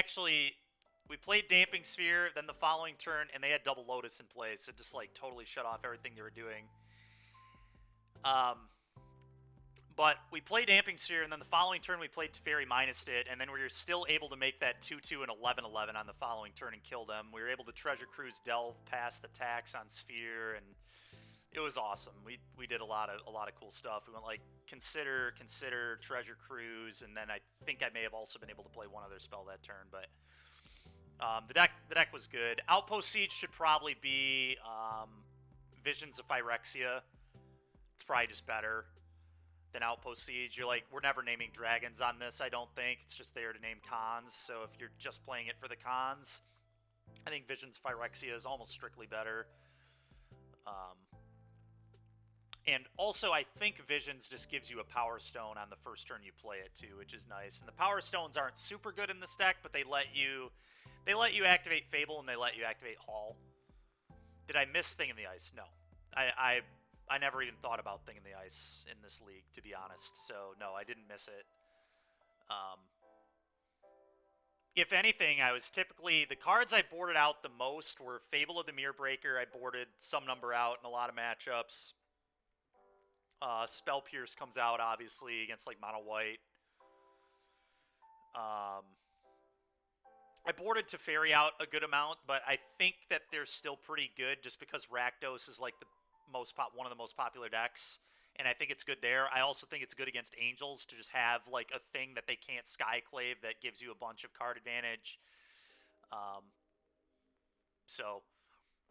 played Damping Sphere, then the following turn, and they had double Lotus in play, so just like totally shut off everything they were doing. But we played Damping Sphere, and then the following turn we played Teferi minused it, and then we were still able to make that 2-2 and 11-11 on the following turn and kill them. We were able to Treasure Cruise Delve past the tax on Sphere, and it was awesome. We did a lot of cool stuff. We went like consider, Treasure Cruise, and then I think I may have also been able to play one other spell that turn, but the deck was good. Outpost Siege should probably be Visions of Phyrexia. It's probably just better than Outpost Siege. We're never naming dragons on this, I don't think. It's just there to name cons, so if you're just playing it for the cons, I think Visions of Phyrexia is almost strictly better. And also, I think Visions just gives you a Power Stone on the first turn you play it too, which is nice. And the Power Stones aren't super good in this deck, but they let you activate Fable and they let you activate Hall. Did I miss Thing in the Ice? No. I never even thought about Thing in the Ice in this league, to be honest. So, no, I didn't miss it. If anything, the cards I boarded out the most were Fable of the Mirror Breaker. I boarded some number out in a lot of matchups. Spell Pierce comes out, obviously, against, like, Mono White. I boarded Teferi out a good amount, but I think that they're still pretty good just because Rakdos is, like, one of the most popular decks, and I think it's good there. I also think it's good against Angels to just have, like, a thing that they can't Skyclave that gives you a bunch of card advantage. So,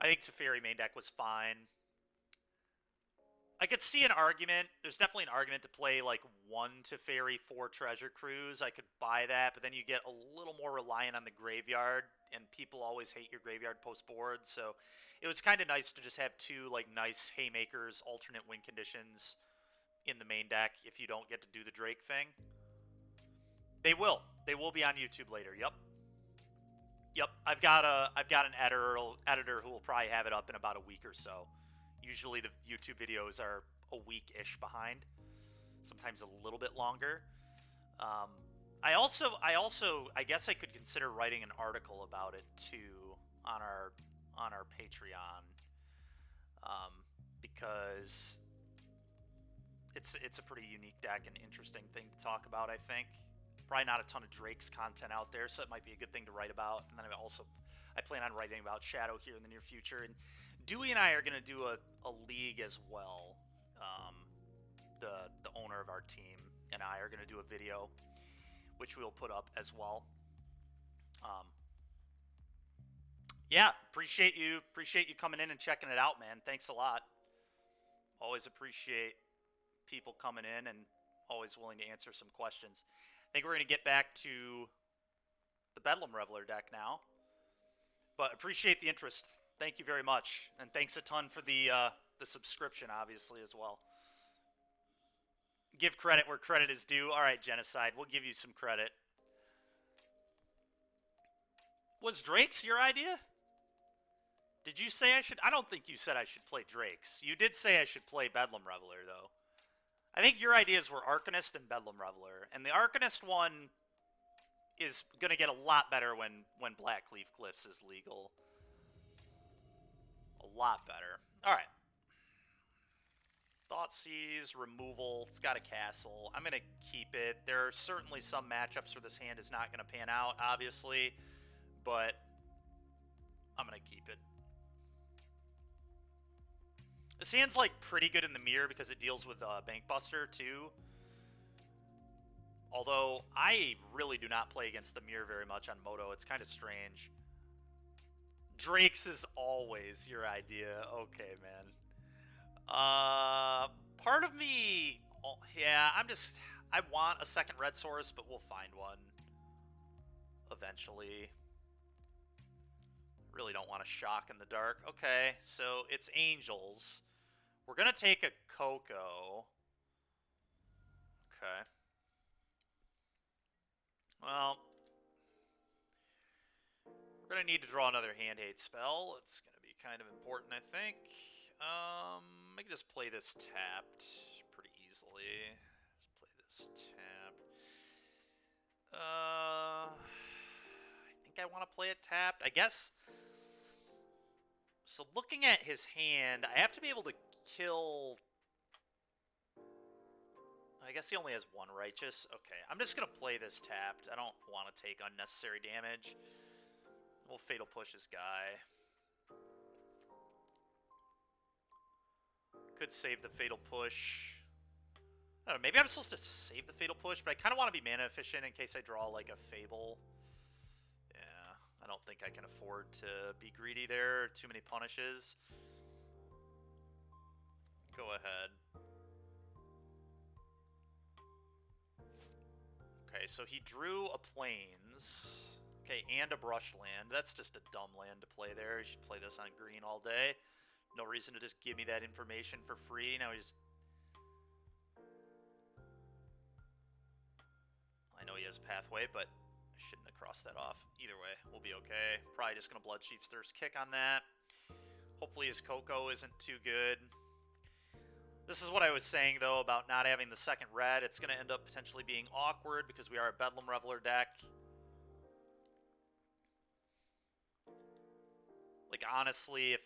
I think Teferi main deck was fine. I could see an argument. There's definitely an argument to play, like, 1 Teferi, 4 Treasure Cruise. I could buy that, but then you get a little more reliant on the graveyard, and people always hate your graveyard post-board, so it was kind of nice to just have 2, like, nice Haymakers, alternate win conditions in the main deck if you don't get to do the Drake thing. They will. They will be on YouTube later, yep. Yep, I've got an editor who will probably have it up in about a week or so. Usually the YouTube videos are a week-ish behind, sometimes a little bit longer. I guess I could consider writing an article about it too on our Patreon, because it's a pretty unique deck and interesting thing to talk about. I think probably not a ton of Drake's content out there, so it might be a good thing to write about. And then I plan on writing about Shadow here in the near future. And Dewey and I are going to do a league as well. The owner of our team and I are going to do a video, which we'll put up as well. Yeah, appreciate you coming in and checking it out, man. Thanks a lot. Always appreciate people coming in and always willing to answer some questions. I think we're going to get back to the Bedlam Reveler deck now, but appreciate the interest. Thank you very much, and thanks a ton for the subscription, obviously, as well. Give credit where credit is due. All right, Genocide, we'll give you some credit. Was Drake's your idea? Did you say I should? I don't think you said I should play Drake's. You did say I should play Bedlam Reveler, though. I think your ideas were Arcanist and Bedlam Reveler, and the Arcanist one is going to get a lot better when Blackleaf Glyphs is legal. A lot better. All right. Thoughtseize, removal, it's got a castle. I'm going to keep it. There are certainly some matchups where this hand is not going to pan out, obviously, but I'm going to keep it. This hand's, like, pretty good in the mirror because it deals with Bankbuster, too. Although, I really do not play against the mirror very much on Moto. It's kind of strange. Drake's is always your idea. Okay, man. Part of me... Oh, yeah, I want a second red source, but we'll find one. Eventually. Really don't want to shock in the dark. Okay, so it's Angels. We're going to take a Coco. Okay. Well, we're going to need to draw another hand hate spell. It's going to be kind of important, I think. I can just play this tapped pretty easily. Just play this tapped. I think I want to play it tapped. I guess. So looking at his hand, I have to be able to kill... I guess he only has one Righteous. Okay, I'm just going to play this tapped. I don't want to take unnecessary damage. We'll Fatal Push his guy. Could save the Fatal Push. I don't know, maybe I'm supposed to save the Fatal Push, but I kind of want to be mana efficient in case I draw, like, a Fable. Yeah, I don't think I can afford to be greedy there. Too many punishes. Go ahead. Okay, so he drew a Plains. Okay, and a Brush land. That's just a dumb land to play there. You should play this on green all day. No reason to just give me that information for free. Now he's... I know he has Pathway, but I shouldn't have crossed that off. Either way, we'll be okay. Probably just going to Bloodchief's Thirst kick on that. Hopefully his Coco isn't too good. This is what I was saying, though, about not having the second red. It's going to end up potentially being awkward because we are a Bedlam Reveler deck. Like, honestly, if...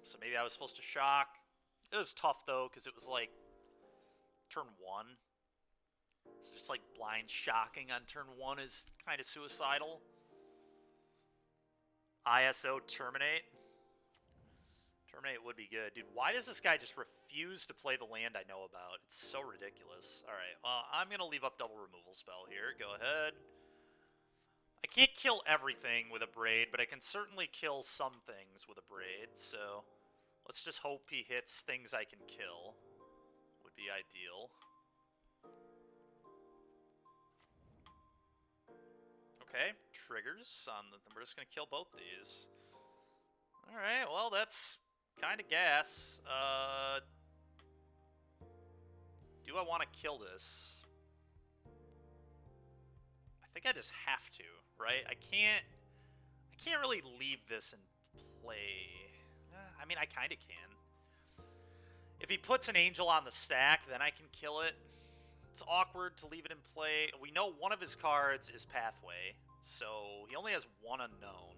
So maybe I was supposed to shock. It was tough, though, because it was, like, turn 1. So just, like, blind shocking on turn 1 is kind of suicidal. ISO Terminate. Terminate would be good. Dude, why does this guy just refuse to play the land I know about? It's so ridiculous. Alright, well, I'm going to leave up double removal spell here. Go ahead. I can't kill everything with a Braid, but I can certainly kill some things with a Braid, so let's just hope he hits things I can kill. Would be ideal. Okay, triggers on the... We're just going to kill both these. Alright, well, that's kind of gas. Do I want to kill this? I think I just have to, right? I can't really leave this in play. I mean, I kind of can. If he puts an Angel on the stack, then I can kill it. It's awkward to leave it in play. We know one of his cards is Pathway, so he only has one unknown.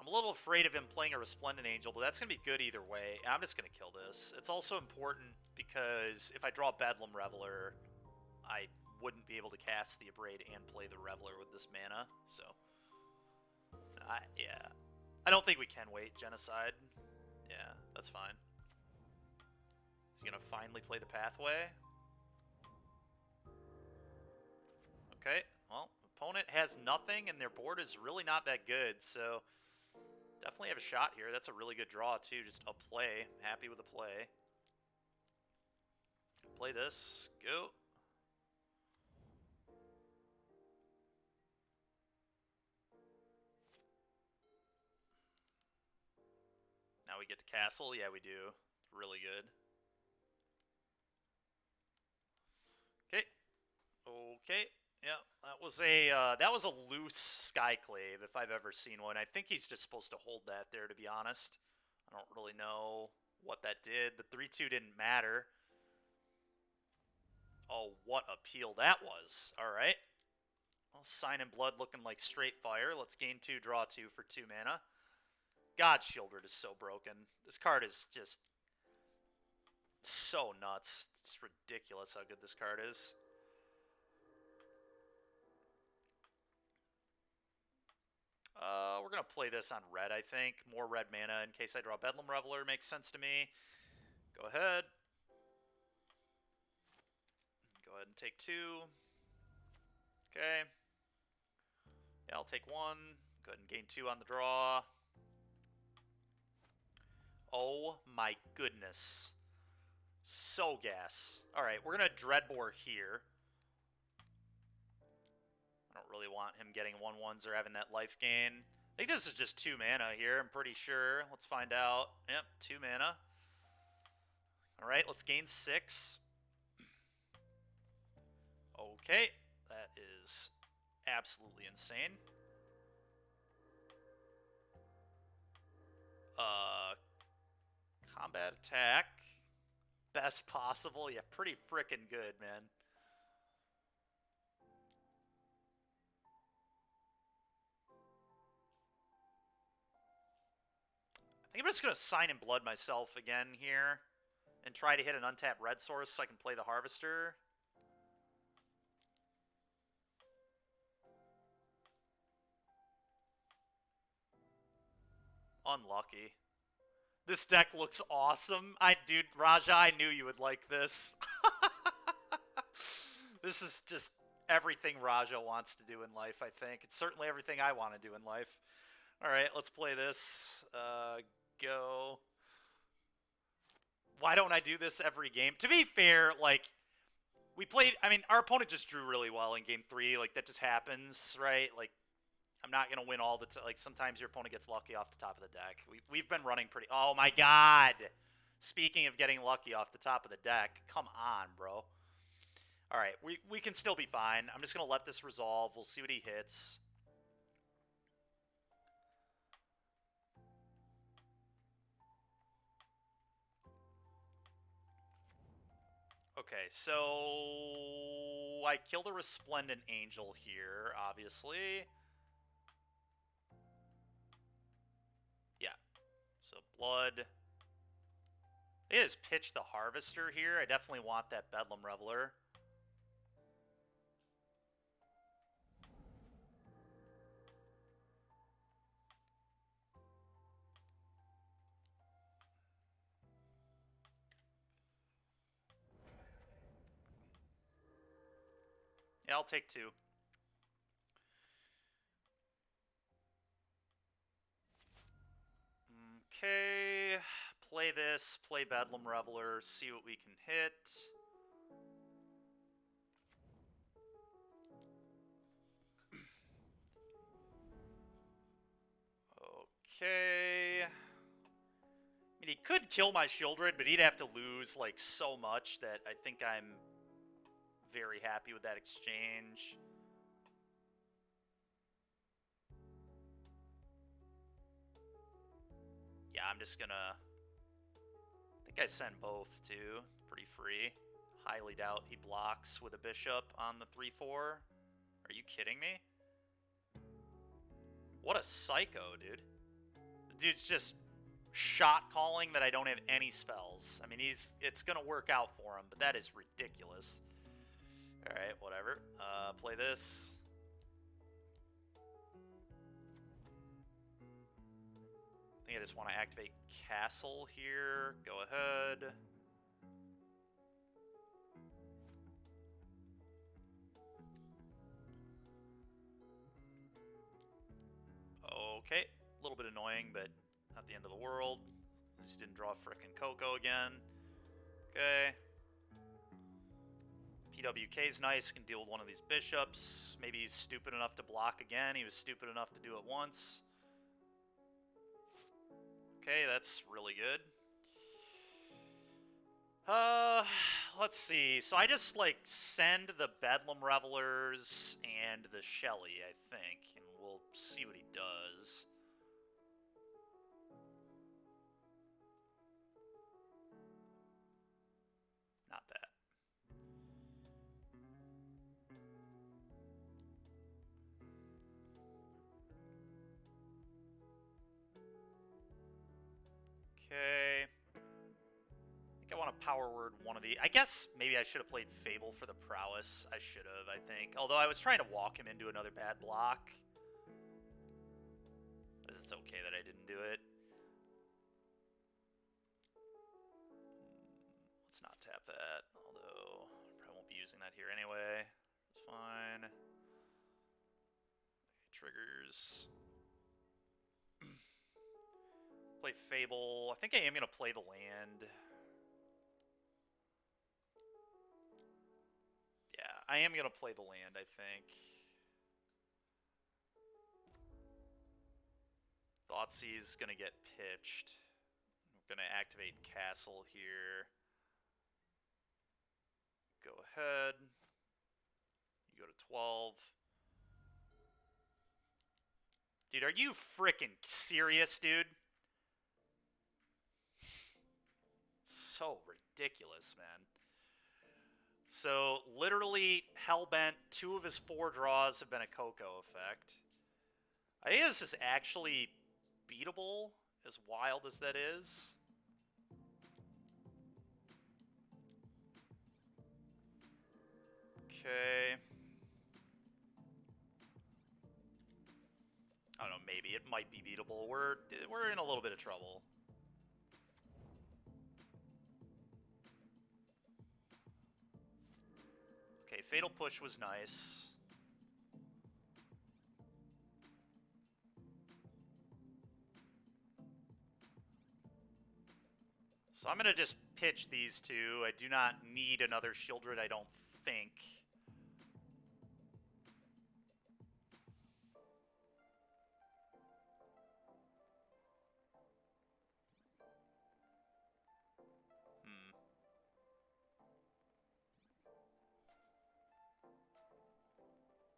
I'm a little afraid of him playing a Resplendent Angel, but that's going to be good either way. I'm just going to kill this. It's also important because if I draw Bedlam Reveler, I wouldn't be able to cast the Abrade and play the Reveler with this mana, so... yeah. I don't think we can wait, Genocide. Yeah, that's fine. Is he going to finally play the Pathway? Okay, well, opponent has nothing, and their board is really not that good, so... Definitely have a shot here. That's a really good draw, too. Just a play. Happy with a play. Play this. Go. we get to castle. Yeah, we do. Really good. Okay. Okay. Yeah, that was a loose Skyclave if I've ever seen one. I think he's just supposed to hold that there, to be honest. I don't really know what that did. The 3-2 didn't matter. Oh, what a peel that was. All right. Well, Sign in Blood looking like straight fire. Let's gain 2, draw 2 for 2 mana. God, Shieldred is so broken. This card is just so nuts. It's ridiculous how good this card is. We're going to play this on red, I think. More red mana in case I draw Bedlam Reveler. Makes sense to me. Go ahead. Go ahead and take 2. Okay. Yeah, I'll take 1. Go ahead and gain 2 on the draw. Oh my goodness. So gas. Alright, we're going to Dreadbore here. I don't really want him getting 1/1s or having that life gain. I think this is just 2 mana here, I'm pretty sure. Let's find out. Yep, 2 mana. Alright, let's gain 6. Okay, that is absolutely insane. Combat attack. Best possible. Yeah, pretty frickin' good, man. I think I'm just going to Sign in Blood myself again here and try to hit an untapped red source so I can play the Harvester. Unlucky. This deck looks awesome. Dude, Raja, I knew you would like this. This is just everything Raja wants to do in life, I think. It's certainly everything I want to do in life. Alright, let's play this. Go. Why don't I do this every game? To be fair, like, we played... I mean, our opponent just drew really well in Game 3. Like, that just happens, right? Like, I'm not going to win all the time. Like, sometimes your opponent gets lucky off the top of the deck. We've been running pretty... Oh, my God! Speaking of getting lucky off the top of the deck, come on, bro. All right, we can still be fine. I'm just going to let this resolve. We'll see what he hits. Okay, so I killed a Resplendent Angel here, obviously. Yeah, so blood. It is pitch the Harvester here. I definitely want that Bedlam Reveler. Yeah, I'll take 2. Okay, play this, play Bedlam Reveler, see what we can hit. Okay. I mean, he could kill my Shieldred, but he'd have to lose, like, so much that I think I'm very happy with that exchange. Yeah, I'm just gonna... I think I send both, too. Pretty free. Highly doubt he blocks with a Bishop on the 3-4. Are you kidding me? What a psycho, dude. The dude's just shot calling that I don't have any spells. I mean, it's gonna work out for him, but that is ridiculous. Alright, whatever. Play this. I think I just want to activate Castle here. Go ahead. Okay, a little bit annoying, but not the end of the world. At least didn't draw frickin' Coco again. Okay. PWK's nice, can deal with one of these bishops. Maybe he's stupid enough to block again. He was stupid enough to do it once. Okay, that's really good. Let's see. So I just, like, send the Bedlam Revelers and the Shelly, I think, and we'll see what he does. Not that. Okay. I think I want to power word one of the... I guess maybe I should have played Fable for the prowess. I should have, I think. Although I was trying to walk him into another bad block. It's okay that I didn't do it. Let's not tap that. Although, I probably won't be using that here anyway. It's fine. Triggers. Play Fable. I think I am going to play the land. Yeah, I am going to play the land, I think. Thoughtseize going to get pitched. I'm going to activate Castle here. Go ahead. You go to 12. Dude, are you freaking serious, dude? So ridiculous, man. So, literally, Hellbent, 2 of his 4 draws have been a Coco effect. I think this is actually beatable, as wild as that is. Okay. I don't know, maybe. It might be beatable. We're in a little bit of trouble. Okay, Fatal Push was nice. So I'm going to just pitch these two. I do not need another Shieldred, I don't think.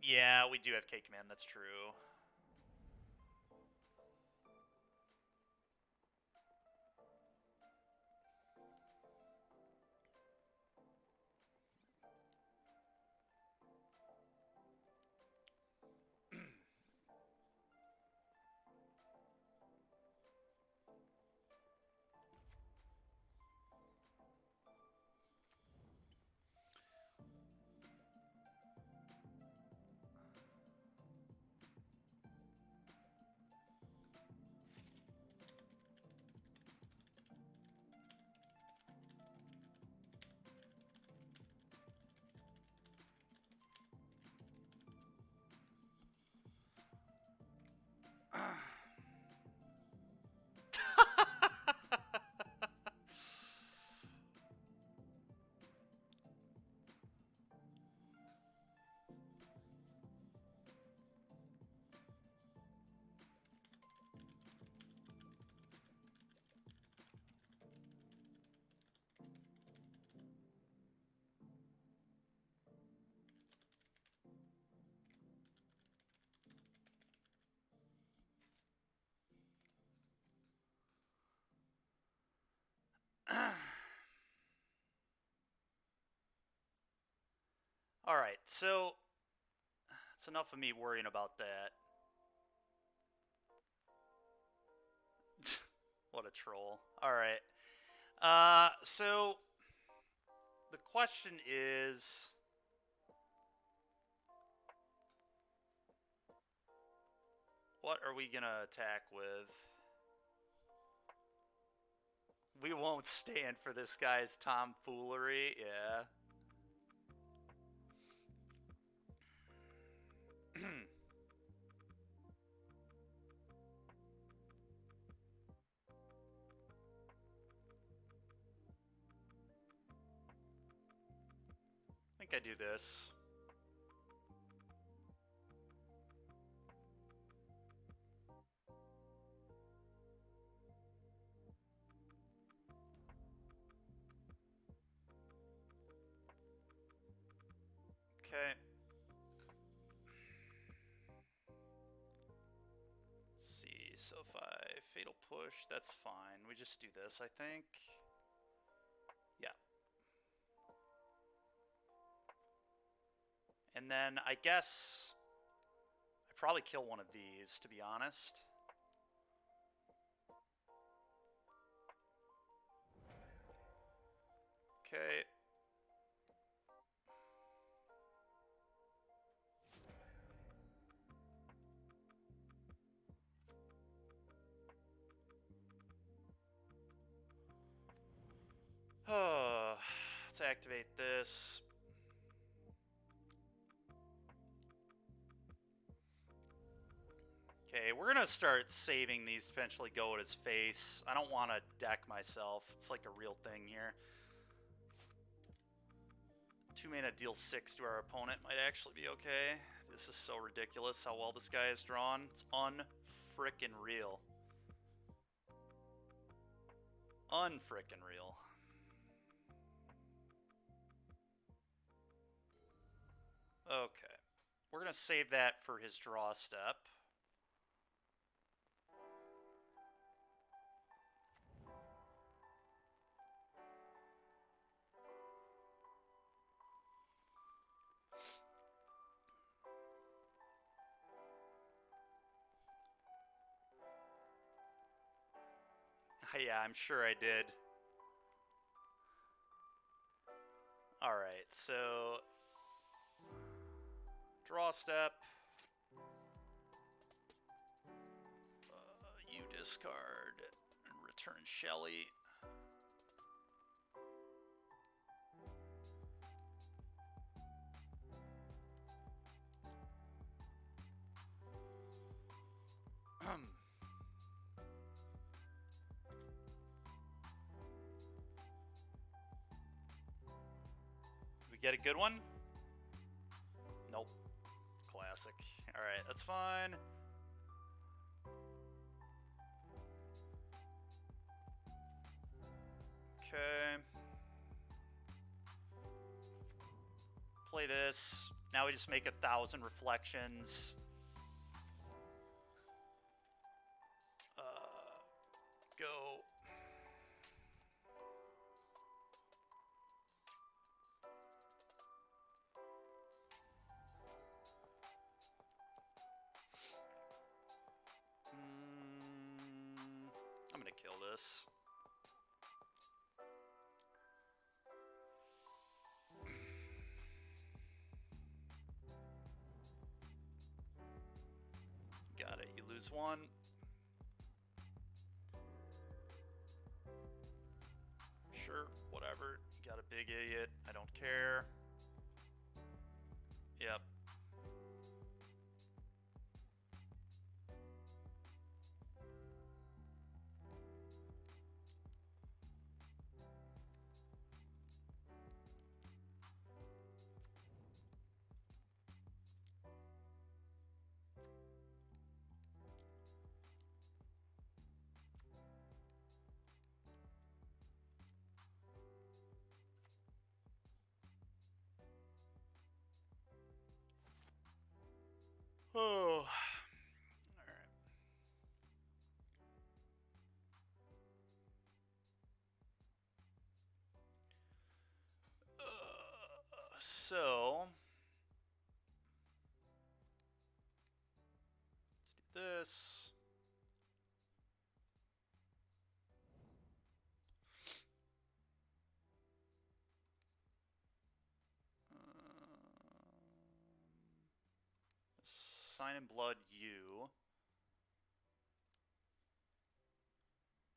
Yeah, we do have K-Command, that's true. Alright, so that's enough of me worrying about that. What a troll. Alright. So the question is, what are we gonna attack with? We won't stand for this guy's tomfoolery, yeah. I think I do this. Okay. Let's see, so if I fatal push, that's fine. We just do this, I think. Yeah. And then I guess I probably kill one of these, to be honest. Okay. Oh, let's activate this. Okay, we're gonna start saving these to potentially go at his face. I don't want to deck myself. It's like a real thing here. 2 mana deals 6 to our opponent might actually be okay. This is so ridiculous how well this guy is drawn. It's unfrickin' real. Unfrickin' real. Okay. We're gonna save that for his draw step. Yeah, I'm sure I did. Alright, so draw step. You discard and return Shelly. We get a good one? Nope. Classic. Alright, that's fine. Okay. Play this. Now we just make 1,000 reflections. Go. I'm gonna kill this. Got it. You lose one. Sure, whatever. You got a big idiot. I don't care. Yep. Oh. Alright. So let's do this. Sign in blood you.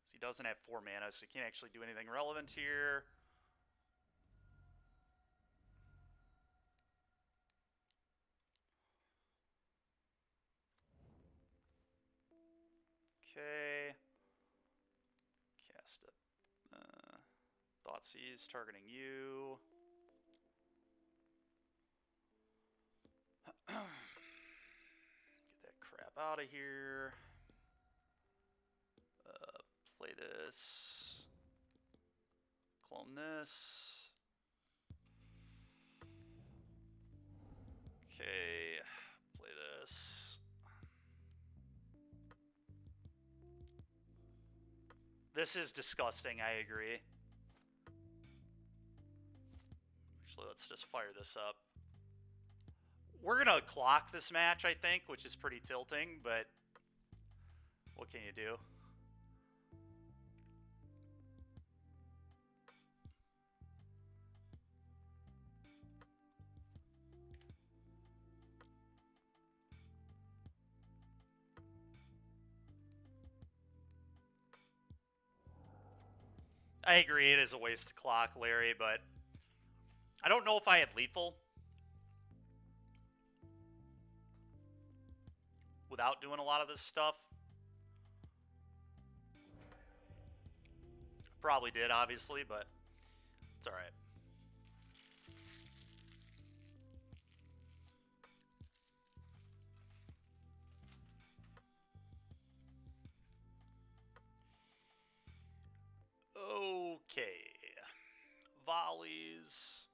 So he doesn't have 4 mana, so he can't actually do anything relevant here. Okay. Cast it. Thoughtseize targeting you. Get that crap out of here. Play this. Clone this. This is disgusting, I agree. Actually, let's just fire this up. We're gonna clock this match, I think, which is pretty tilting, but what can you do? I agree, it is a waste to clock Larry, but I don't know if I had lethal without doing a lot of this stuff. Probably did, obviously, but it's alright. Okay. Volleys.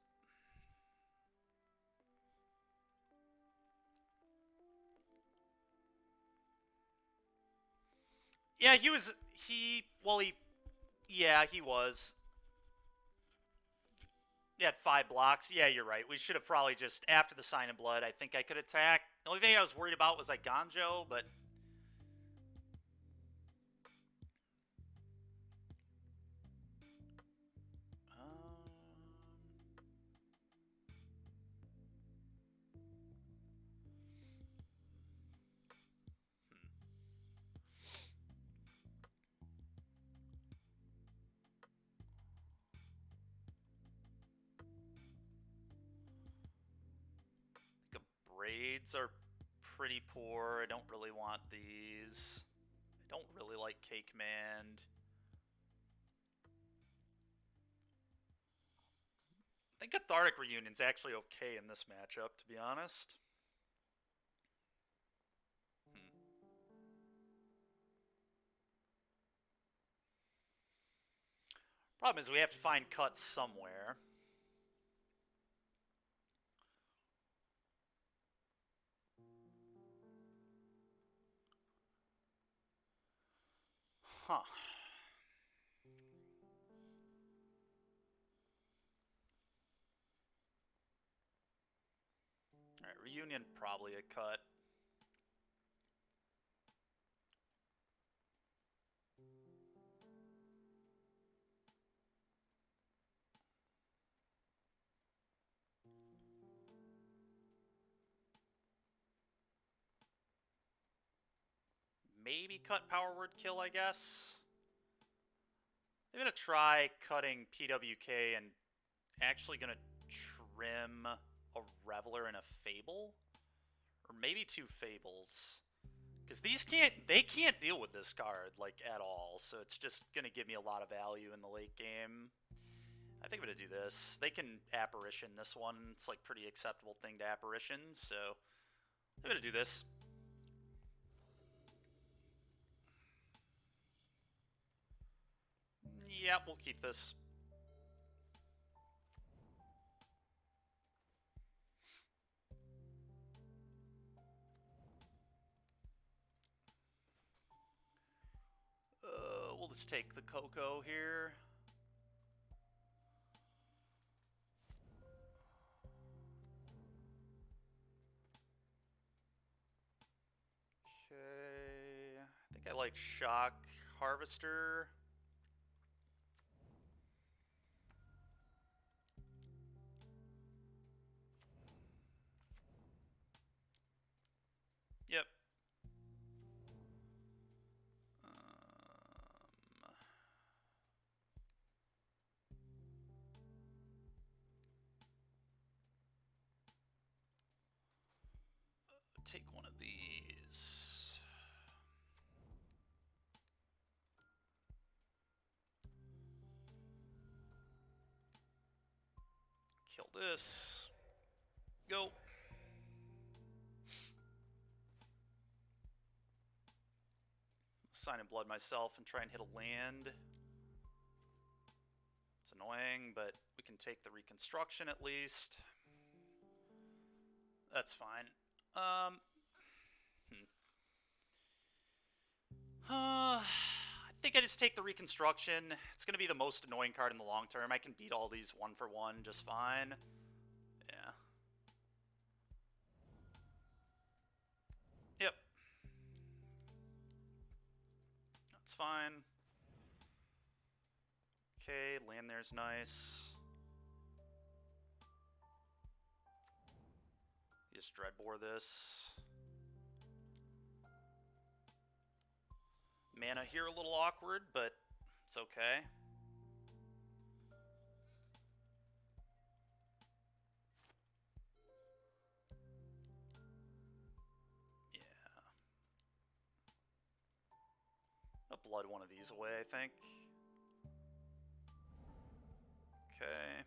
Yeah, he was. Yeah, he was. He had 5 blocks. Yeah, you're right. We should have probably just, after the Sign in Blood, I think I could attack. The only thing I was worried about was like Ganjo, but. Braids are pretty poor. I don't really want these. I don't really like K-Command. I think Cathartic Reunion's actually okay in this matchup, to be honest. Problem is we have to find cuts somewhere. Huh. Alright, Reunion probably a cut. Maybe cut Power Word Kill, I guess. I'm gonna try cutting PWK and actually gonna trim a Reveler and a Fable. Or maybe 2 Fables. Because they can't deal with this card, like, at all. So it's just gonna give me a lot of value in the late game. I think I'm gonna do this. They can Apparition this one. It's like pretty acceptable thing to Apparition, so I'm gonna do this. Yeah, we'll keep this. We'll just take the Coco here. Okay, I think I like Shock Harvester. Yep. Take one of these. Kill this. Go. Sign in Blood myself and try and hit a land. It's annoying, but we can take the Reconstruction at least. That's fine. I think I just take the Reconstruction. It's going to be the most annoying card in the long term. I can beat all these 1-for-1 just fine. Yeah. Yep. That's fine. Okay, land there's nice. Just Dreadbore this. Mana here a little awkward, but it's okay. Yeah. I'll blood one of these away, I think. Okay.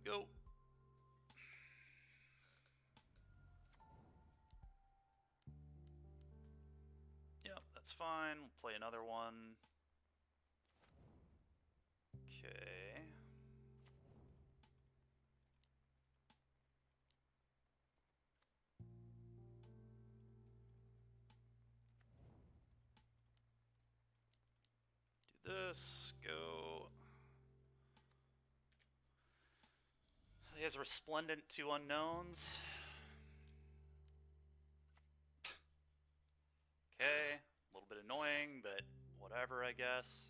Go. Yep, that's fine. We'll play another one. Okay. Do this. Go. He has Resplendent 2 unknowns. Okay. A little bit annoying, but whatever, I guess.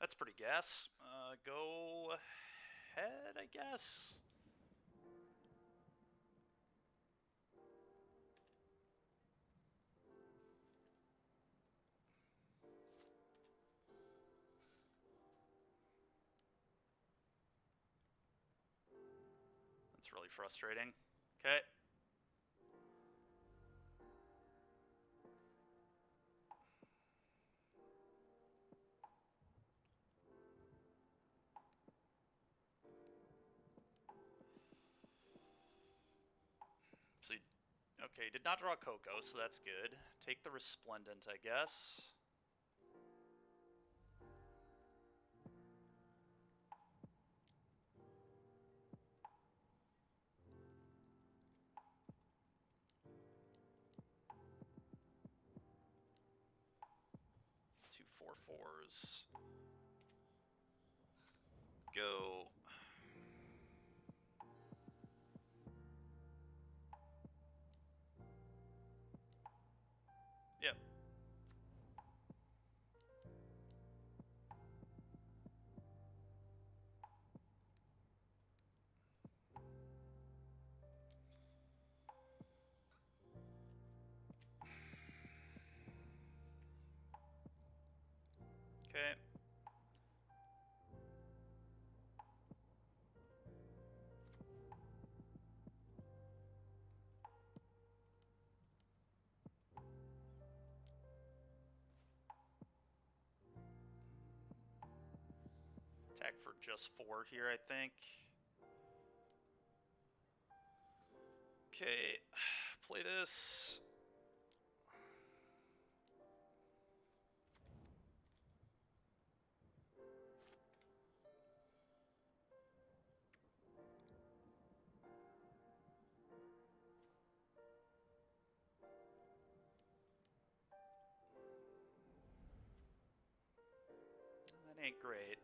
That's pretty gas. Go ahead, I guess. That's really frustrating. Okay. So, okay, did not draw Coco, so that's good. Take the Resplendent, I guess. Two 4/4s. Go. Yep. Okay. Attack for just 4 here, I think. Okay. Play this. That ain't great.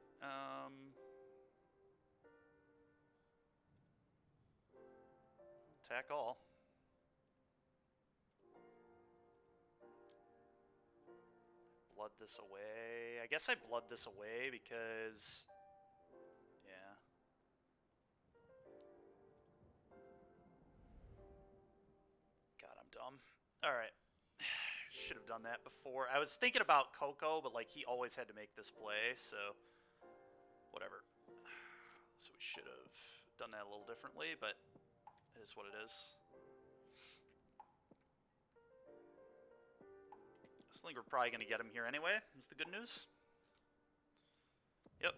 Attack all. Blood this away. I guess I blood this away because... yeah. God, I'm dumb. Alright. should have done that before. I was thinking about Coco, but like he always had to make this play, so whatever. So we should have done that a little differently, but it is what it is. I think we're probably going to get him here anyway, is the good news. Yep.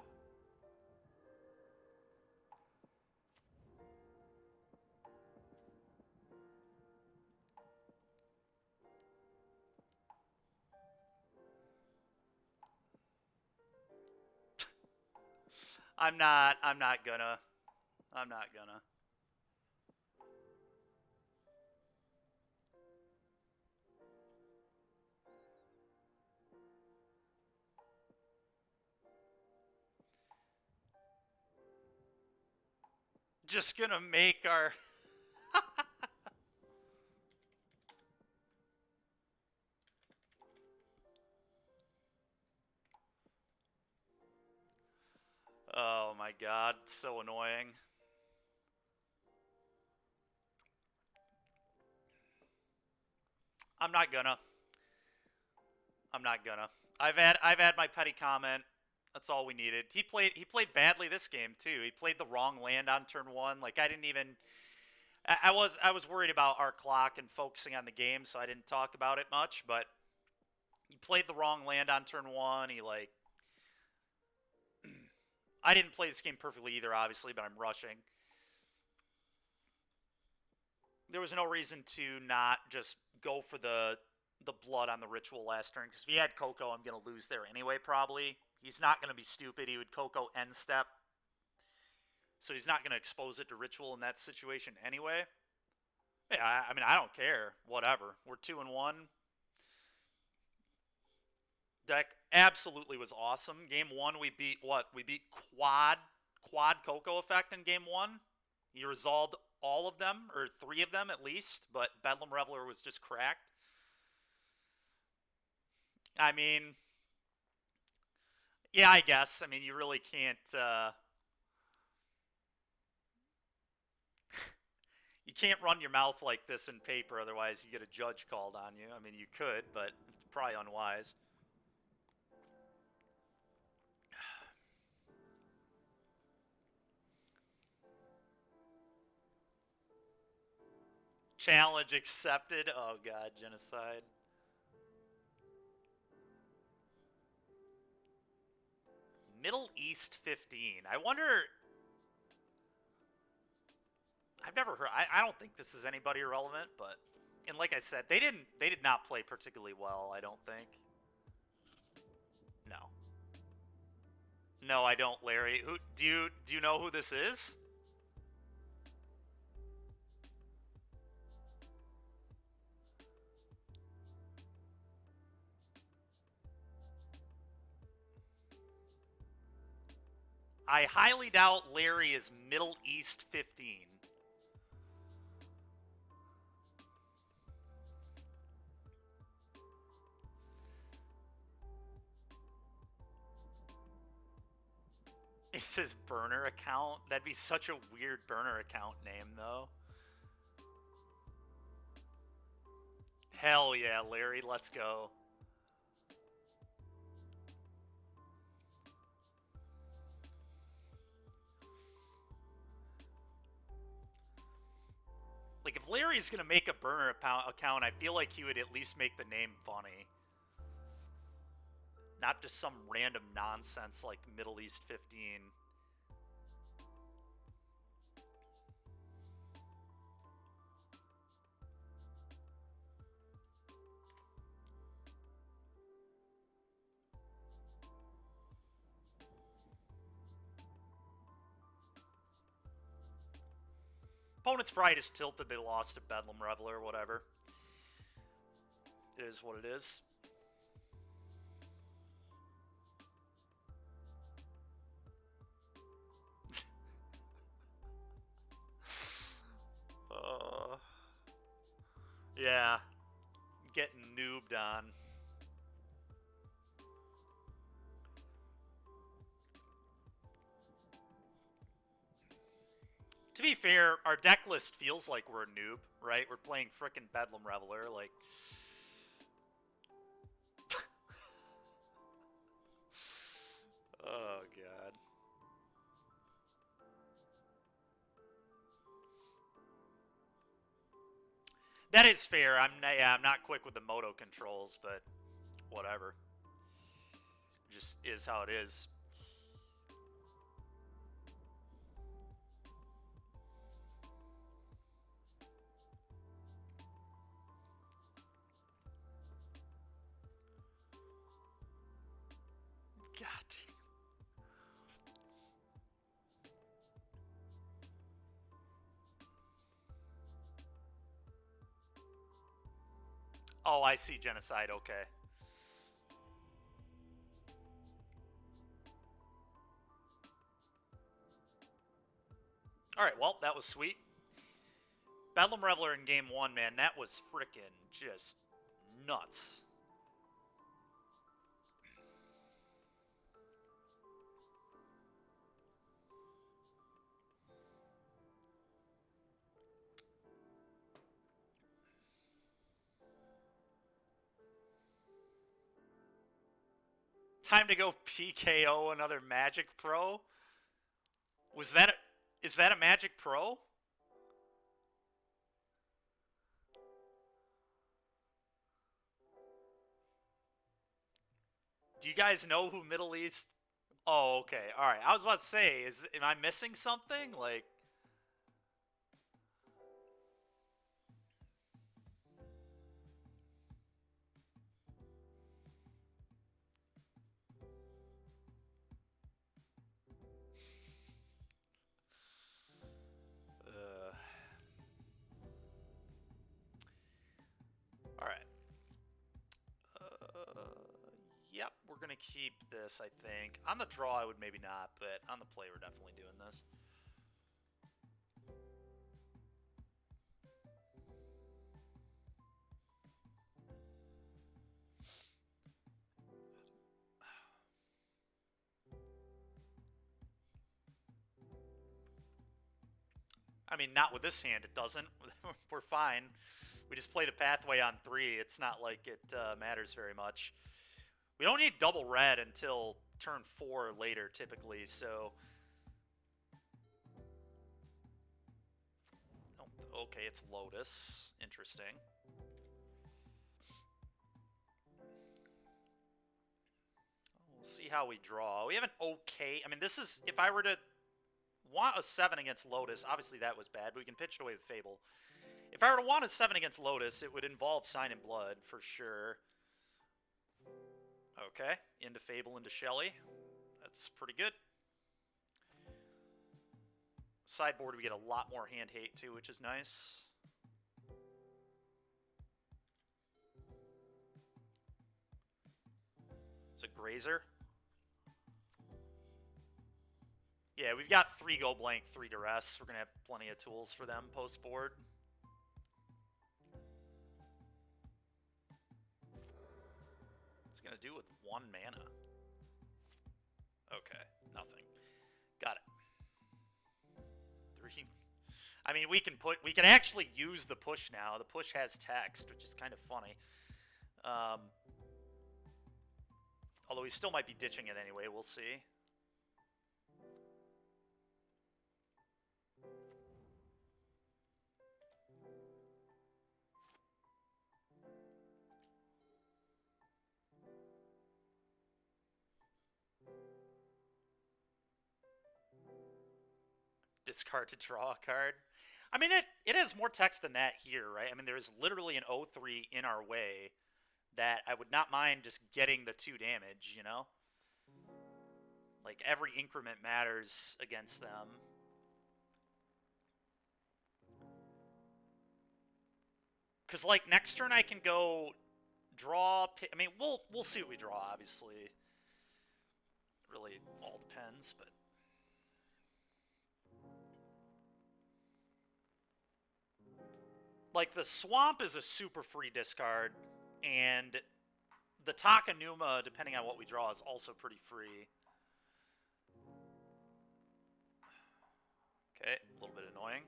I'm not gonna. Just gonna make our... Oh my god, so annoying. I'm not gonna. I've had my petty comment. That's all we needed. He played badly this game too. He played the wrong land on turn 1. Like I didn't even... I was worried about our clock and focusing on the game, so I didn't talk about it much, but he played the wrong land on turn 1. He like... I didn't play this game perfectly either, obviously, but I'm rushing. There was no reason to not just go for the blood on the ritual last turn, because if he had Coco, I'm going to lose there anyway, probably. He's not going to be stupid. He would Coco end step. So he's not going to expose it to ritual in that situation anyway. Yeah, I mean, I don't care. Whatever. We're 2-1. Deck absolutely was awesome. Game 1, we beat what? We beat quad Coco effect in game 1. He resolved all of them, or 3 of them at least, but Bedlam Reveler was just cracked. I mean, yeah, I guess. I mean, you really can't... you can't run your mouth like this in paper, otherwise you get a judge called on you. I mean, you could, but it's probably unwise. Challenge accepted. Oh god, genocide. Middle East 15. I wonder... I've never heard... I don't think this is anybody relevant, but... And like I said, they did not play particularly well, I don't think. No. No, I don't, Larry. Who do you know who this is? I highly doubt Larry is Middle East 15. It's his burner account. That'd be such a weird burner account name, though. Hell yeah, Larry, let's go. Like, if Larry's gonna make a burner account, I feel like he would at least make the name funny. Not just some random nonsense like Middle East 15. Opponent's pride is tilted. They lost to Bedlam Reveler, whatever. It is what it is. Yeah. Getting noobed on. To be fair, our deck list feels like we're a noob, right? We're playing frickin' Bedlam Reveler, like... Oh god. That is fair. I'm not quick with the moto controls, but whatever. Just is how it is. God damn. Oh, I see genocide. Okay. All right. Well, that was sweet. Bedlam Reveler in game one, man, that was frickin' just nuts. Time to go PKO another Magic Pro? Was that a, is that a Magic Pro? Do you guys know who Middle East? Oh, okay. All right. I was about to say, am I missing something? Like, all right. Yep, we're gonna keep this. I think on the draw, I would maybe not, but on the play, we're definitely doing this. I mean, not with this hand, it doesn't. We're fine. We just play the pathway on 3. It's not like it matters very much. We don't need double red until turn 4 later, typically, so... Oh, okay, it's Lotus. Interesting. We'll see how we draw. We have an okay... I mean, this is... If I were to want a 7 against Lotus, obviously that was bad, but we can pitch it away with Fable. If I were to want a 7 against Lotus, it would involve Sign in Blood, for sure. Okay, into Fable, into Shelly. That's pretty good. Sideboard, we get a lot more hand hate, too, which is nice. It's a Grazer. Yeah, we've got 3 Go Blank, 3 Duress. We're going to have plenty of tools for them post-board. What's it going to do with 1 mana? Okay, nothing. Got it. 3. I mean, we can actually use the push now. The push has text, which is kind of funny. Although we still might be ditching it anyway, we'll see. Discard to draw a card. I mean, it has more text than that here, right? I mean, there's literally an 0-3 in our way that I would not mind just getting the 2 damage, you know? Like, every increment matters against them. Because, like, next turn I can go draw... I mean, we'll see what we draw, obviously. It really all depends, but... Like, the Swamp is a super free discard, and the Takanuma, depending on what we draw, is also pretty free. Okay, a little bit annoying.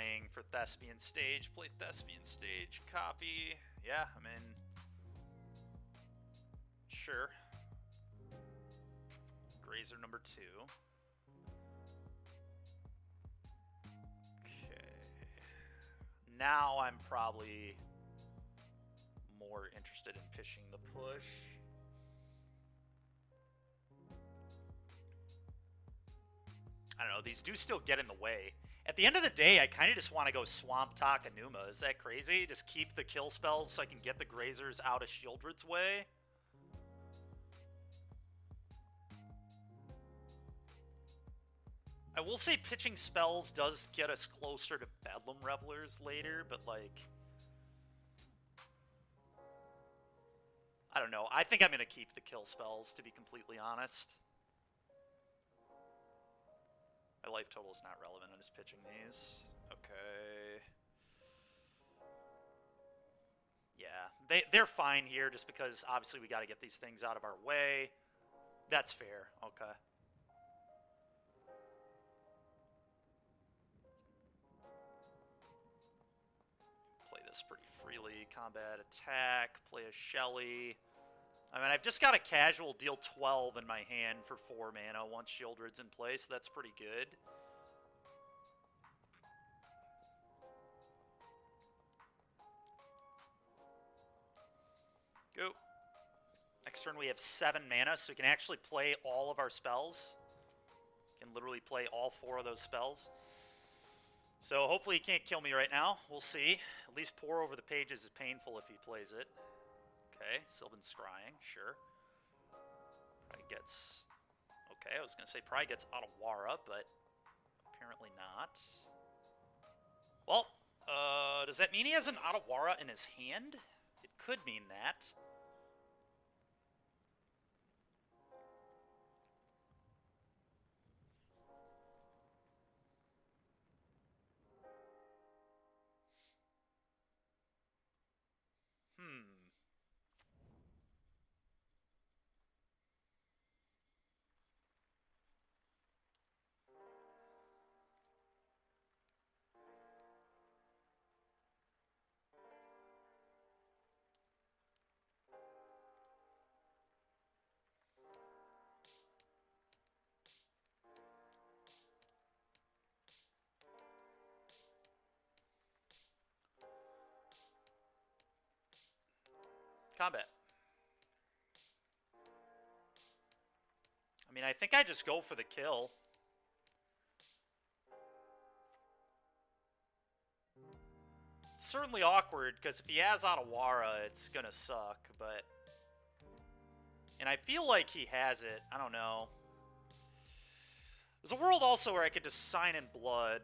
playing for Thespian Stage. Play Thespian Stage, copy. Yeah, I mean, sure. Grazer number 2. Okay. Now I'm probably more interested in fishing the push. I don't know, these do still get in the way. At the end of the day, I kind of just want to go Swamp Takanuma. Is that crazy? Just keep the kill spells so I can get the Grazers out of Shieldred's way? I will say pitching spells does get us closer to Bedlam Revelers later, but like... I don't know. I think I'm going to keep the kill spells, to be completely honest. My life total is not relevant. I'm just pitching these. Okay. Yeah, they're fine here just because obviously we got to get these things out of our way. That's fair. Okay. Play this pretty freely. Combat, attack, play a Shelly. I mean, I've just got a casual deal 12 in my hand for 4 mana once Shieldred's in place. That's pretty good. Go. Next turn we have 7 mana, so we can actually play all of our spells. Can literally play all 4 of those spells. So hopefully he can't kill me right now. We'll see. At least Pour Over the Pages is painful if he plays it. Okay, Sylvan Scrying, sure. Probably gets... Okay, I was going to say probably gets Otawara, but apparently not. Well, does that mean he has an Otawara in his hand? It could mean that. Combat. I mean, I think I just go for the kill. It's certainly awkward, because if he has Otawara, it's gonna suck, but... And I feel like he has it. I don't know. There's a world also where I could just sign in blood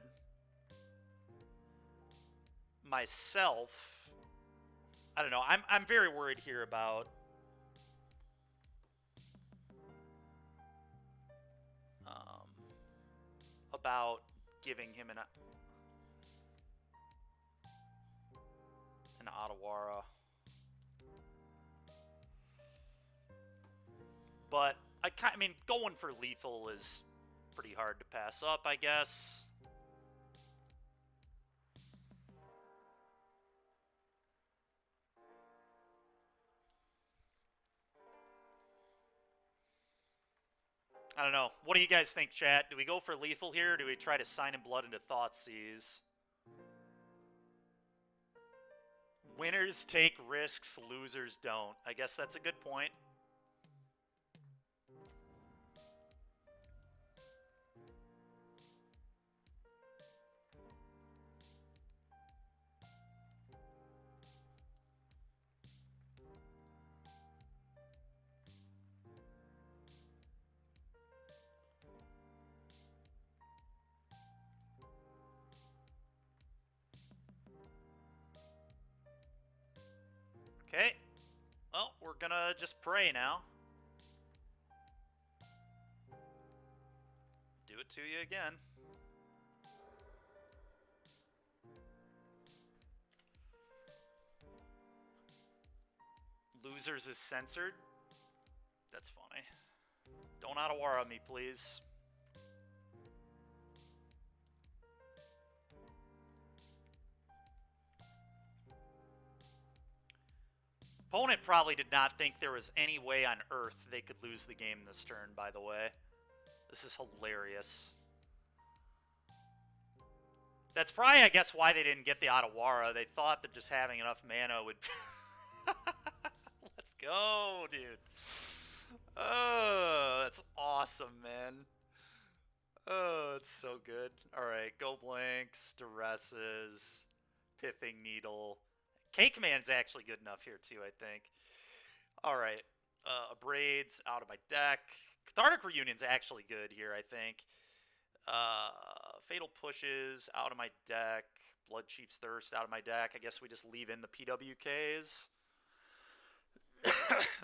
myself. I don't know. I'm very worried here about giving him an Otawara. But I mean, going for lethal is pretty hard to pass up, I guess. I don't know. What do you guys think, chat? Do we go for lethal here, or do we try to sign in blood into Thoughtseize? Winners take risks, losers don't. I guess that's a good point. Okay. Well, we're gonna just pray now. Do it to you again. Losers is censored? That's funny. Don't Otawara me, please. Opponent probably did not think there was any way on earth they could lose the game this turn, by the way. This is hilarious. That's probably, I guess, why they didn't get the Otawara. They thought that just having enough mana would... Let's go, dude. Oh, that's awesome, man. Oh, it's so good. Alright, go blanks, duresses, pithing needle. Cake Man's actually good enough here, too, I think. Alright, Abrades out of my deck. Cathartic Reunion's actually good here, I think. Fatal Pushes out of my deck. Blood Chief's Thirst out of my deck. I guess we just leave in the PWKs.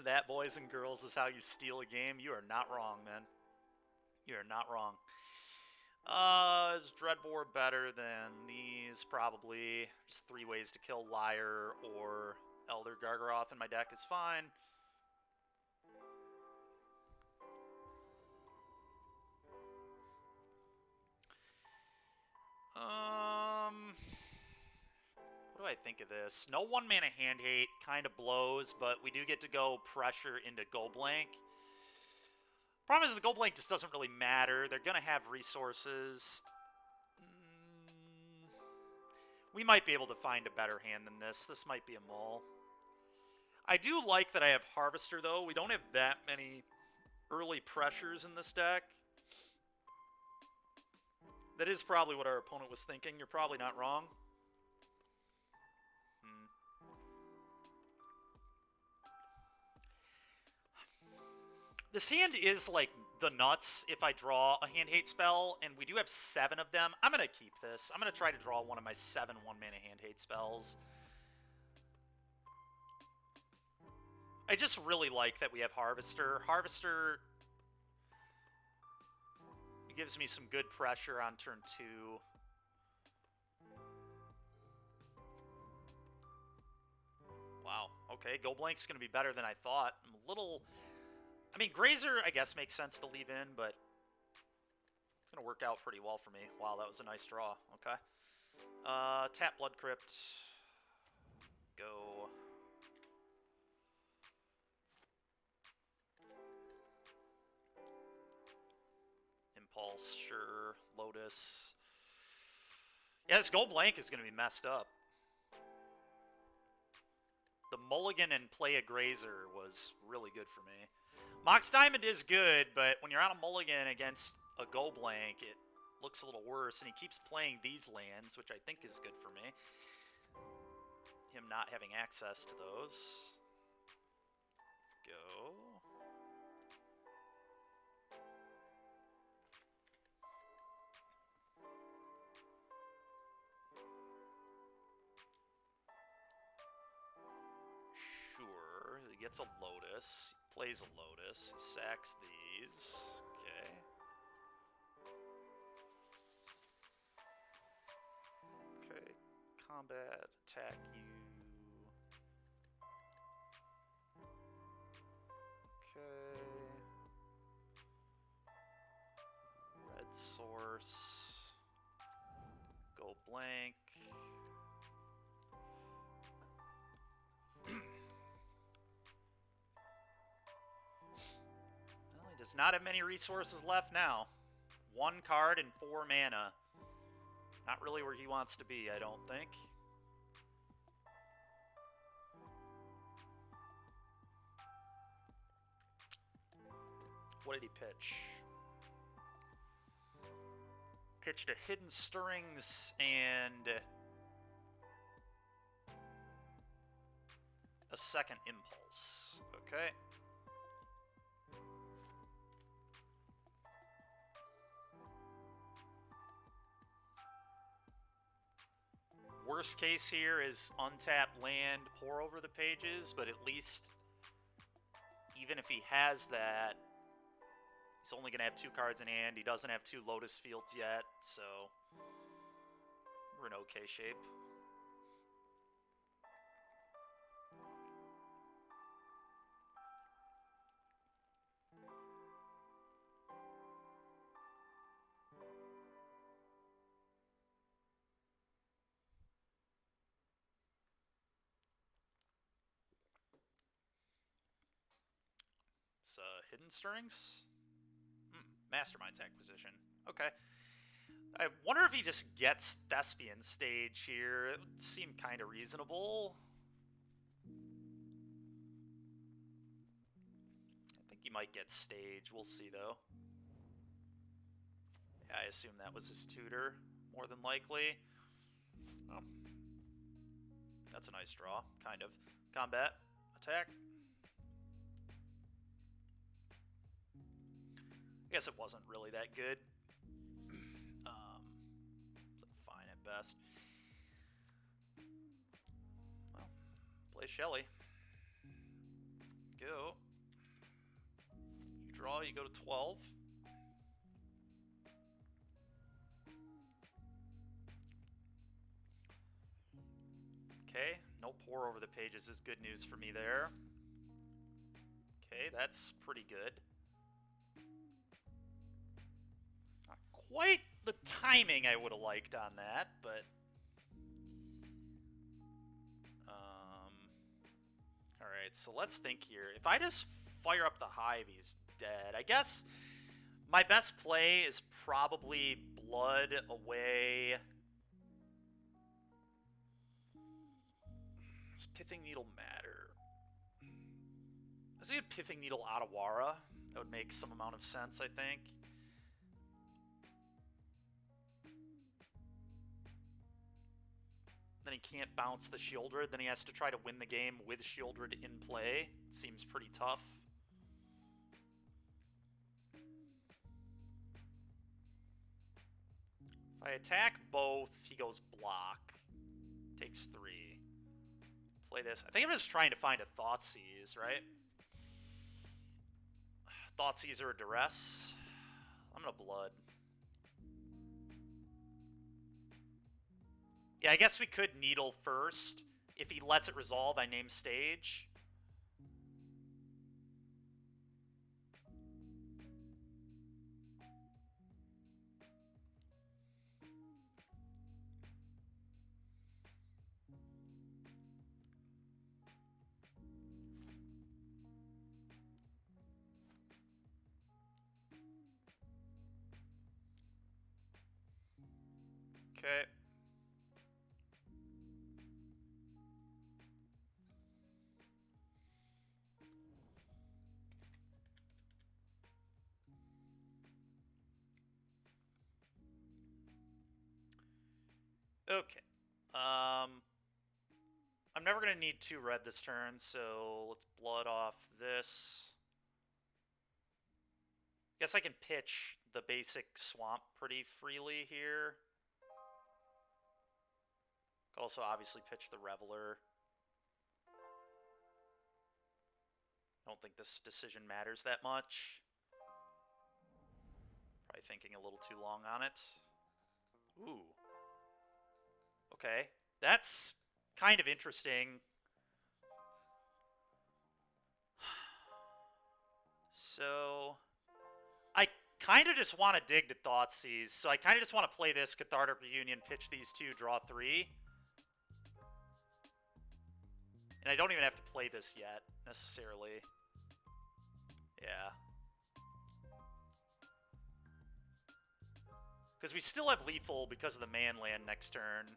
That, boys and girls, is how you steal a game. You are not wrong, man. You are not wrong. Is Dreadbore better than these? Probably. Just 3 ways to kill Liar or Elder Gargaroth in my deck is fine. What do I think of this? No 1-mana hand hate, kind of blows, but we do get to go pressure into Go Blank. Problem is the Go Blank just doesn't really matter. They're going to have resources. We might be able to find a better hand than this. This might be a mull. I do like that I have Harvester, though. We don't have that many early pressures in this deck. That is probably what our opponent was thinking. You're probably not wrong. This hand is, like, the nuts if I draw a hand hate spell, and we do have 7 of them. I'm going to keep this. I'm going to try to draw one of my 7 1-mana hand hate spells. I just really like that we have Harvester. Harvester gives me some good pressure on turn 2. Wow. Okay, Go Blank's going to be better than I thought. I'm a little... I mean, Grazer, I guess, makes sense to leave in, but it's going to work out pretty well for me. Wow, that was a nice draw. Okay. Tap Blood Crypt. Go. Impulse, sure. Lotus. Yeah, this Go Blank is going to be messed up. The mulligan and play a Grazer was really good for me. Mox Diamond is good, but when you're on a mulligan against a Go Blank, it looks a little worse, and he keeps playing these lands, which I think is good for me. Him not having access to those. Go. Sure, he gets a Lotus. Plays a Lotus, sacks these, okay. Okay, combat, attack you. Okay. Red source. Go blank. Does not have many resources left now. 1 card and 4 mana. Not really where he wants to be, I don't think. What did he pitch? Pitched a Hidden Stirrings and a second Impulse. Okay. Worst case here is untap land, pour over the pages, but at least, even if he has that, he's only going to have 2 cards in hand. He doesn't have 2 Lotus Fields yet, so we're in okay shape. this? Hidden Stirrings? Mastermind's Acquisition. Okay. I wonder if he just gets Thespian Stage here. It would seem kind of reasonable. I think he might get Stage. We'll see, though. Yeah, I assume that was his tutor, more than likely. Oh. That's a nice draw, kind of. Combat. Attack. I guess it wasn't really that good. Fine at best. Well, play Shelly. Go. You draw, you go to 12. Okay, no pour over the pages is good news for me there. Okay, that's pretty good. Not quite the timing I would have liked on that, but... Alright, so let's think here. If I just fire up the Hive, he's dead. I guess my best play is probably Blood away. Does Pithing Needle matter? Does he have Pithing Needle Adawara? That would make some amount of sense, I think. Then he can't bounce the Shieldred. Then he has to try to win the game with Shieldred in play. Seems pretty tough. If I attack both, he goes block. Takes 3. Play this. I think I'm just trying to find a Thoughtseize, right? Thoughtseize or a Duress. I'm gonna Blood. Yeah, I guess we could Needle first. If he lets it resolve, I name Stage. Okay. Okay. I'm never going to need 2 red this turn, so let's Blood off this. Guess I can pitch the basic Swamp pretty freely here. Could also obviously pitch the Reveler. I don't think this decision matters that much. Probably thinking a little too long on it. Ooh. Okay. That's kind of interesting. So... I kind of just want to dig to Thoughtseize, so I kind of just want to play this Cathartic Reunion, pitch these 2, draw 3. And I don't even have to play this yet, necessarily. Yeah. Because we still have Lethal because of the man land next turn.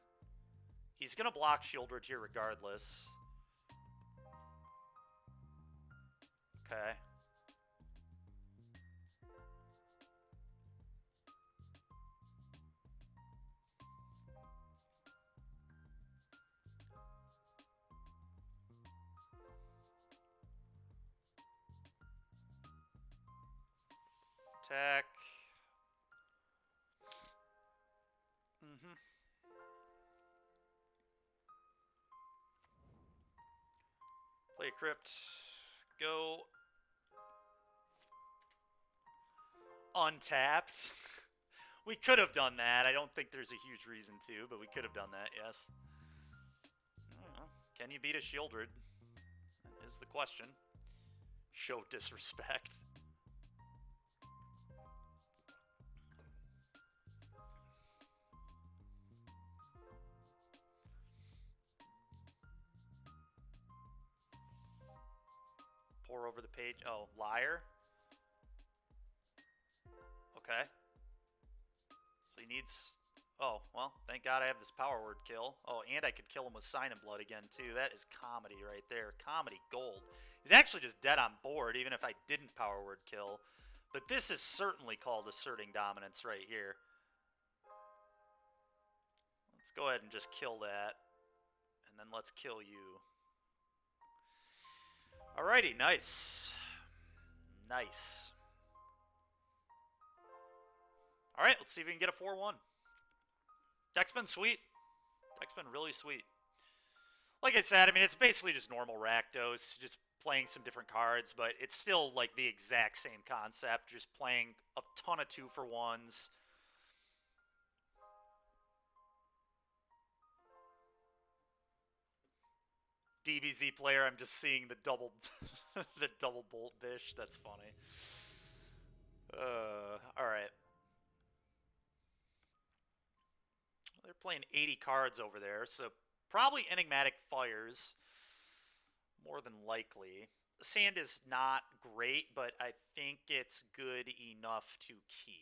He's going to block Shieldred here regardless. Okay. Attack. Play Crypt. Go. Untapped. We could have done that. I don't think there's a huge reason to, but we could have done that, yes. I don't know. Can you beat a Shieldred? That is the question. Show disrespect. Pour over the page. Oh, liar. Okay. So he needs... Oh, well, thank God I have this power word kill. Oh, and I could kill him with Sign and Blood again, too. That is comedy right there. Comedy gold. He's actually just dead on board, even if I didn't power word kill. But this is certainly called asserting dominance right here. Let's go ahead and just kill that. And then let's kill you. Alrighty, nice. Nice. Alright, let's see if we can get a 4-1. Deck's been sweet. Deck's been really sweet. Like I said, I mean, it's basically just normal Rakdos, just playing some different cards, but it's still like the exact same concept, just playing a ton of 2-for-1s. DBZ player, I'm just seeing the double the double bolt bish. That's funny. Alright. They're playing 80 cards over there, so probably Enigmatic Fires, more than likely. This hand is not great, but I think it's good enough to keep.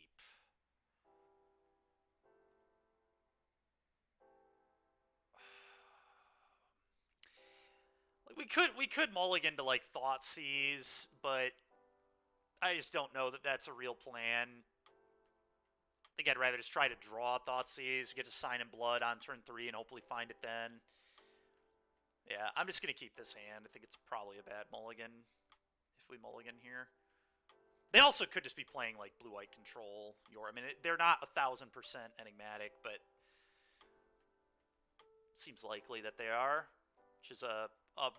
We could mulligan to like Thoughtseize, but I just don't know that that's a real plan. I think I'd rather just try to draw Thoughtseize, get to Sign in Blood on turn 3, and hopefully find it then. Yeah, I'm just going to keep this hand. I think it's probably a bad mulligan if we mulligan here. They also could just be playing like blue-white control. I mean, they're not 1000% enigmatic, but it seems likely that they are, which is a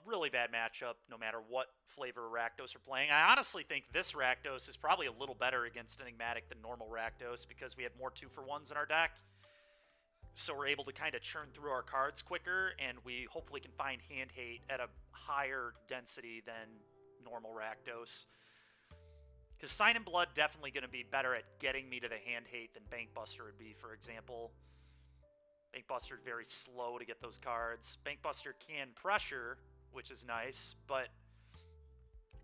really bad matchup no matter what flavor Rakdos are playing. I honestly think this Rakdos is probably a little better against enigmatic than normal Rakdos because we have more 2-for-1s in our deck. So we're able to kind of churn through our cards quicker, and we hopefully can find hand hate at a higher density than normal Rakdos. Because Sign in Blood definitely going to be better at getting me to the hand hate than Bankbuster would be, for example. Bankbuster is very slow to get those cards. Bankbuster can pressure, which is nice, but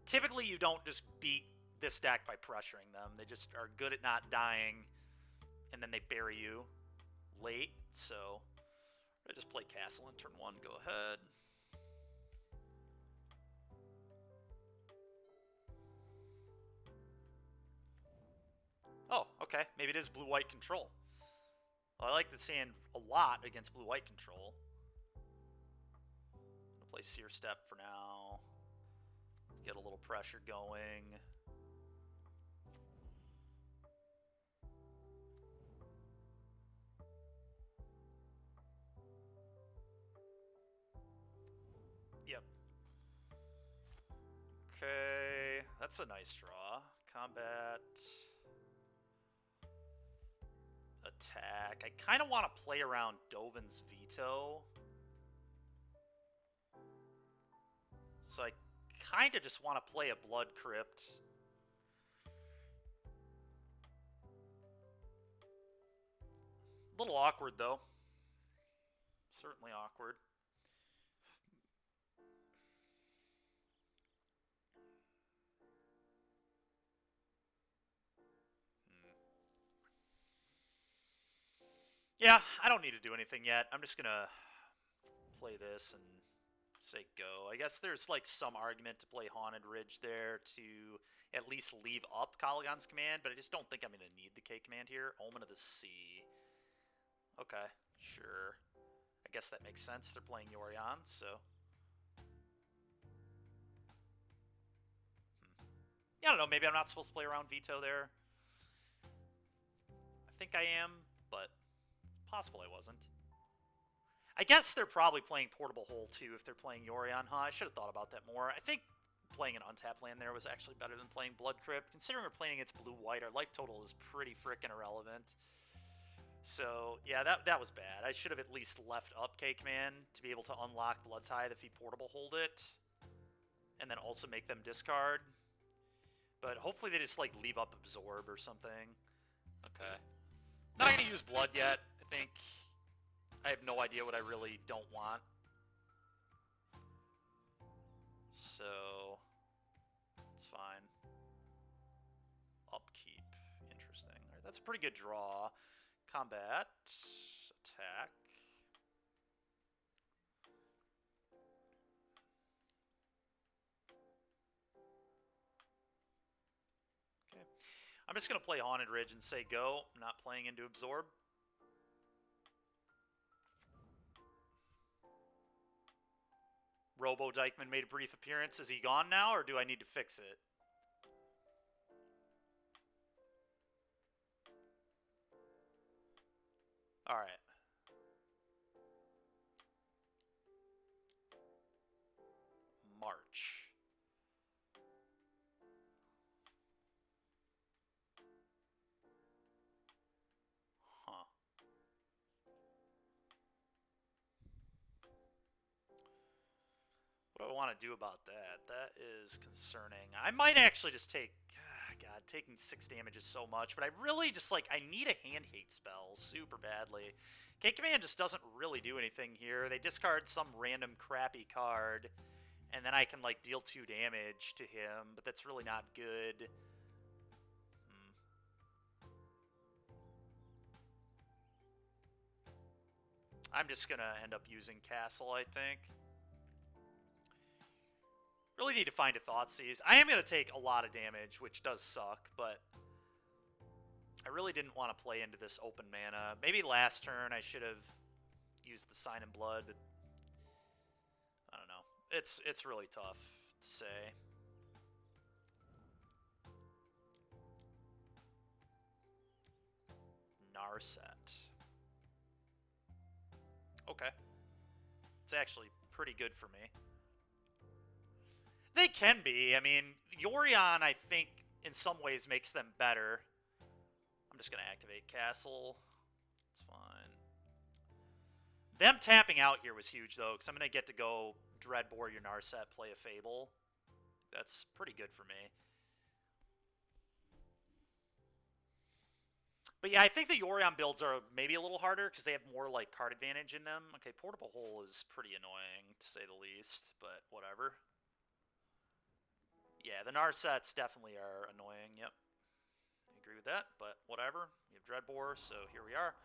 typically you don't just beat this deck by pressuring them. They just are good at not dying, and then they bury you late, so I just play Castle in turn 1. Go ahead. Oh, okay. Maybe it is blue-white control. Well, I like this hand a lot against blue-white control. I'm going to play Seer Step for now. Let's get a little pressure going. Yep. Okay, that's a nice draw. Combat. Attack. I kind of want to play around Dovin's Veto. So I kind of just want to play a Blood Crypt. A little awkward, though. Certainly awkward. Yeah, I don't need to do anything yet. I'm just going to play this and say go. I guess there's like some argument to play Haunted Ridge there to at least leave up Kalagan's command, but I just don't think I'm going to need the K command here. Omen of the Sea. Okay, sure. I guess that makes sense. They're playing Yorion, so... Yeah, I don't know. Maybe I'm not supposed to play around Veto there. I think I am, but it's possible I wasn't. I guess they're probably playing Portable Hole, too, if they're playing Yorion, huh? I should have thought about that more. I think playing an untapped land there was actually better than playing Blood Crypt. Considering we're playing against blue-white, our life total is pretty frickin' irrelevant. So, yeah, that was bad. I should have at least left up K-Command to be able to unlock Blood Tithe if he Portable Hold it. And then also make them discard. But hopefully they just, like, leave up Absorb or something. Okay. Not going to use Blood yet. I think I have no idea what I really don't want. So... It's fine. Upkeep. Interesting. All right, that's a pretty good draw. Combat. Attack. Okay. I'm just going to play Haunted Ridge and say go. I'm not playing into Absorb. Robo Dykeman made a brief appearance. Is he gone now, or do I need to fix it? All right. March. Huh. What do I want to do about that? That is concerning. I might actually just take... God, taking 6 damage is so much, but I really just, like, I need a hand hate spell super badly. K-Command just doesn't really do anything here. They discard some random crappy card, and then I can, like, deal 2 damage to him, but that's really not good. I'm just going to end up using Castle, I think. Really need to find a Thoughtseize. I am going to take a lot of damage, which does suck, but I really didn't want to play into this open mana. Maybe last turn I should have used the Sign in Blood, but I don't know. It's really tough to say. Narset. Okay. It's actually pretty good for me. They can be. I mean, Yorion, I think, in some ways makes them better. I'm just going to activate Castle. It's fine. Them tapping out here was huge, though, because I'm going to get to go Dread Warrior Narset, play a Fable. That's pretty good for me. But yeah, I think the Yorion builds are maybe a little harder because they have more like card advantage in them. Okay, Portable Hole is pretty annoying, to say the least, but whatever. Yeah, the Narsets definitely are annoying, yep. I agree with that, but whatever. We have Dreadbore, so here we are.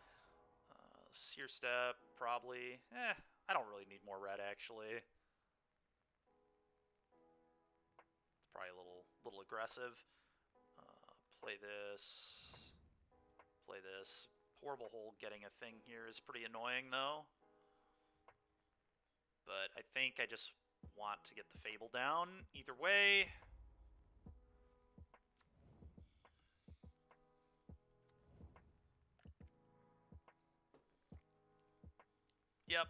Sear Step, probably. I don't really need more red, actually. It's probably a little aggressive. Play this. Play this. Portable Hole getting a thing here is pretty annoying, though. But I think I just want to get the Fable down. Either way. Yep.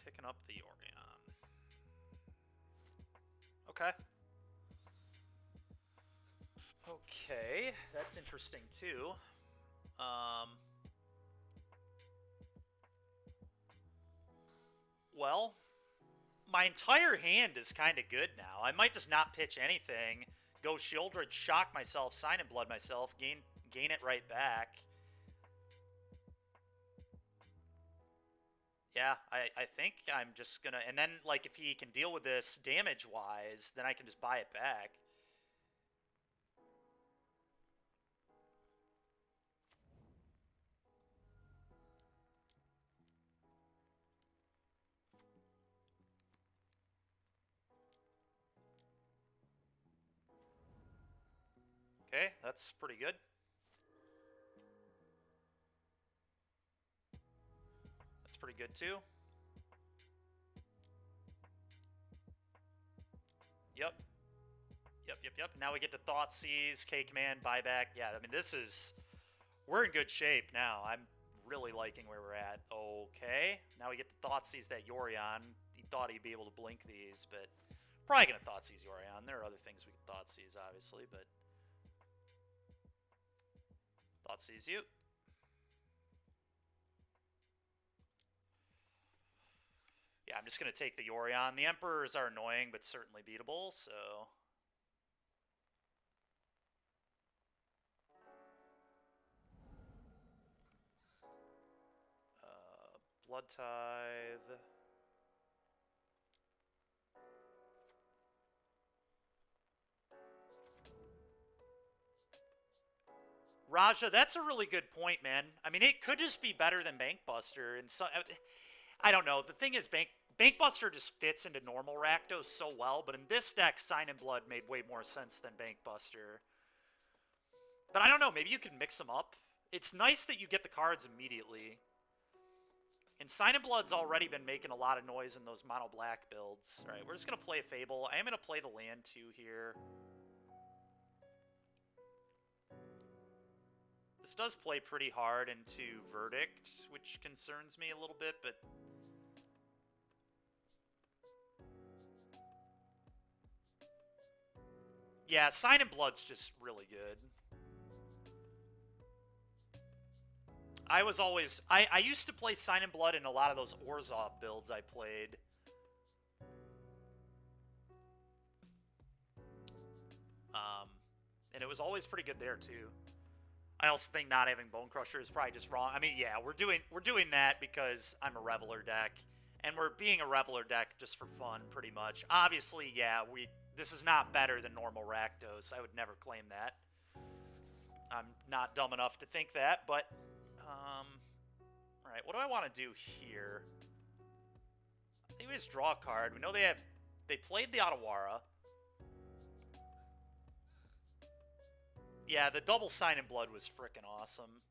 Picking up the Orion. Okay. Okay, that's interesting too. Well, my entire hand is kind of good now. I might just not pitch anything, go Shieldred, shock myself, Sign in Blood myself, gain it right back. Yeah, I think I'm just gonna... And then, like, if he can deal with this damage-wise, then I can just buy it back. Okay, that's pretty good. That's pretty good, too. Yep. Yep. Now we get to Thoughtseize, K-Command, buyback. Yeah, I mean, this is... We're in good shape now. I'm really liking where we're at. Okay. Now we get to Thoughtseize that Yorion. He thought he'd be able to blink these, but... Probably going to Thoughtseize Yorion. There are other things we can Thoughtseize, obviously, but... Thoughtseize you. Yeah, I'm just going to take the Yorion. The Emperors are annoying, but certainly beatable, so... Blood Tithe. Raja, that's a really good point, man. I mean, it could just be better than Bankbuster, and so I don't know. The thing is, Bankbuster just fits into normal Rakdos so well, but in this deck, Sign in Blood made way more sense than Bankbuster. But I don't know. Maybe you can mix them up. It's nice that you get the cards immediately. And Sign in Blood's already been making a lot of noise in those mono black builds. All right, we're just gonna play a Fable. I am gonna play the land too here. This does play pretty hard into Verdict, which concerns me a little bit, but... yeah, Sign in Blood's just really good. I was always... I used to play Sign in Blood in a lot of those Orzhov builds I played. And it was always pretty good there, too. I also think not having Bone Crusher is probably just wrong. I mean, yeah, we're doing that because I'm a Reveler deck, and we're being a Reveler deck just for fun, pretty much. Obviously, yeah, this is not better than normal Rakdos. I would never claim that. I'm not dumb enough to think that, but all right, what do I want to do here? I think we just draw a card. We know they played the Otawara. Yeah, the double Sign in Blood was frickin' awesome.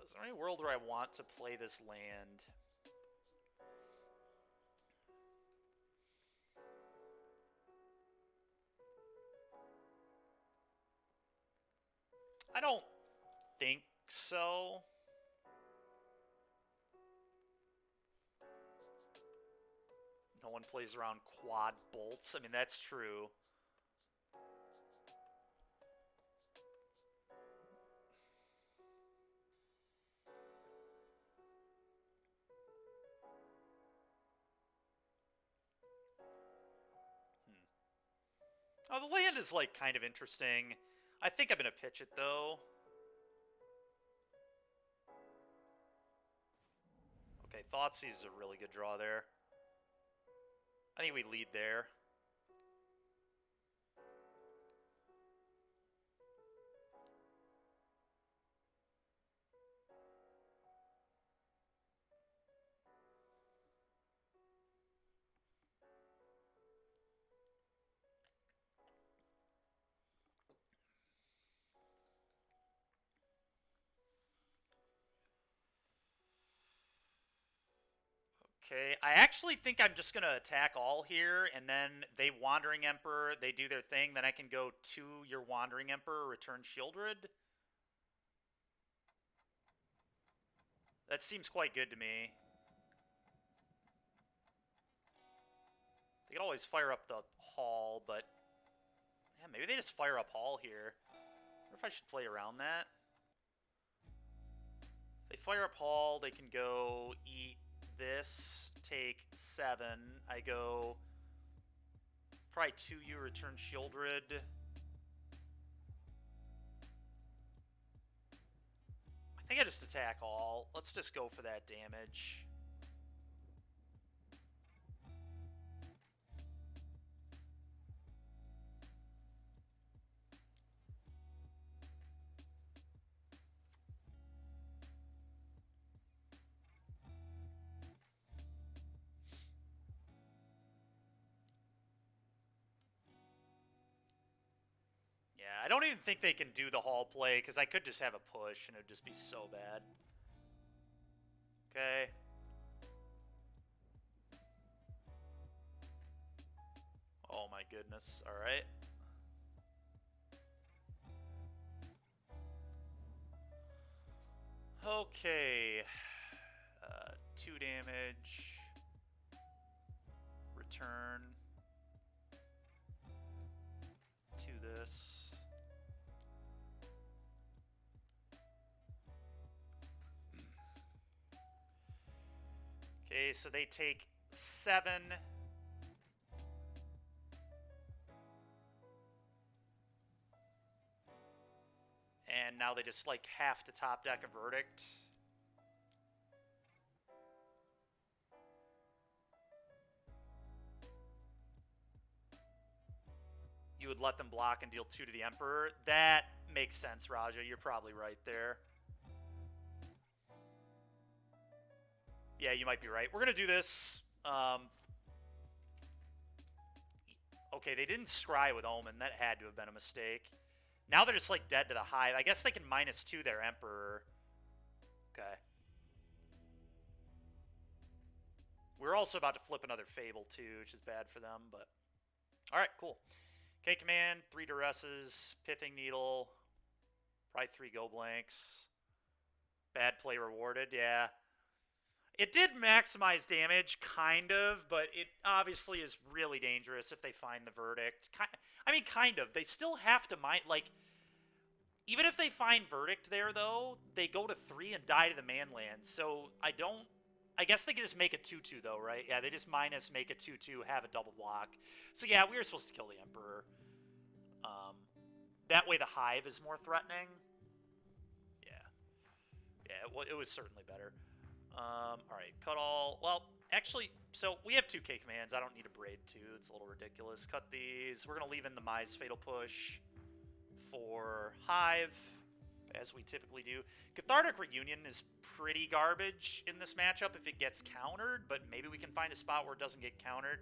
Is there any world where I want to play this land? I don't think so. No one plays around quad bolts. I mean, that's true. Oh, the land is, like, kind of interesting. I think I'm going to pitch it, though. Okay, Thoughtseize is a really good draw there. I think we lead there. Okay, I actually think I'm just going to attack all here, and then they Wandering Emperor, they do their thing, then I can go to your Wandering Emperor, return Shieldred. That seems quite good to me. They could always fire up the Hall, but... yeah, maybe they just fire up Hall here. I wonder if I should play around that. If they fire up Hall, they can go eat this, take 7. I go... probably 2U, return Shieldred. I think I just attack all. Let's just go for that damage. Yeah, I don't even think they can do the Hall play, because I could just have a push, and it would just be so bad. Okay. Oh my goodness, alright. Okay. 2 damage. Return. To this. Okay, so they take 7. And now now they just, like, have to top deck a Verdict. You would let them block and deal 2 to the Emperor. That makes sense, Raja. You're probably right there. Yeah, you might be right. We're going to do this. Okay, they didn't scry with Omen. That had to have been a mistake. Now they're just, like, dead to the Hive. I guess they can -2 their Emperor. Okay. We're also about to flip another Fable, too, which is bad for them, but... Alright, cool. K-Command, 3 Duresses, Pithing Needle, probably 3 Go Blanks. Bad play rewarded, yeah. It did maximize damage, kind of, but it obviously is really dangerous if they find the Verdict. I mean, kind of. They still have to mind, like... Even if they find Verdict there, though, they go to 3 and die to the Manland, so I don't... I guess they can just make a 2-2, though, right? Yeah, they just minus, make a 2-2, have a double block. So, yeah, we were supposed to kill the Emperor. That way the Hive is more threatening. Yeah. Yeah, it was certainly better. Alright, cut all... Well, actually, so we have 2 K-Commands. I don't need a Braid, too. It's a little ridiculous. Cut these. We're going to leave in the Mize Fatal Push for Hive, as we typically do. Cathartic Reunion is pretty garbage in this matchup if it gets countered, but maybe we can find a spot where it doesn't get countered.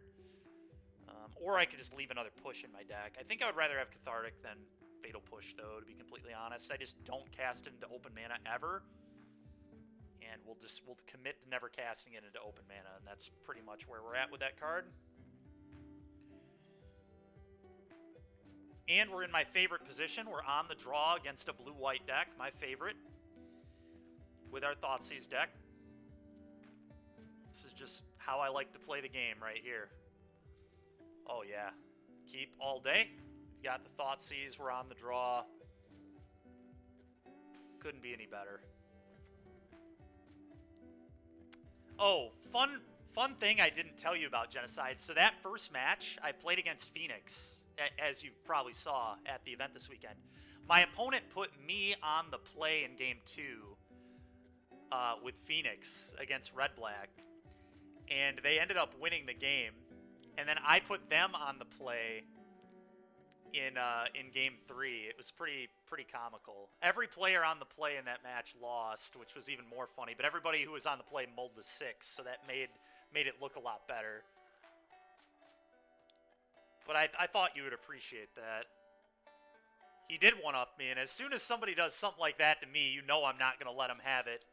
Or I could just leave another push in my deck. I think I would rather have Cathartic than Fatal Push, though, to be completely honest. I just don't cast it into open mana ever. And we'll commit to never casting it into open mana, and that's pretty much where we're at with that card. And we're in my favorite position. We're on the draw against a blue-white deck, my favorite, with our Thoughtseize deck. This is just how I like to play the game right here. Oh, yeah. Keep all day. Got the Thoughtseize. We're on the draw. Couldn't be any better. Oh, fun thing I didn't tell you about Genocide. So that first match, I played against Phoenix, as you probably saw at the event this weekend. My opponent put me on the play in Game 2 with Phoenix against Red-Black, and they ended up winning the game. And then I put them on the play in Game 3. It was pretty comical. Every player on the play in that match lost, which was even more funny. But everybody who was on the play mulled the 6, so that made it look a lot better. But I thought you would appreciate that. He did one-up me, and as soon as somebody does something like that to me, you know I'm not going to let him have it.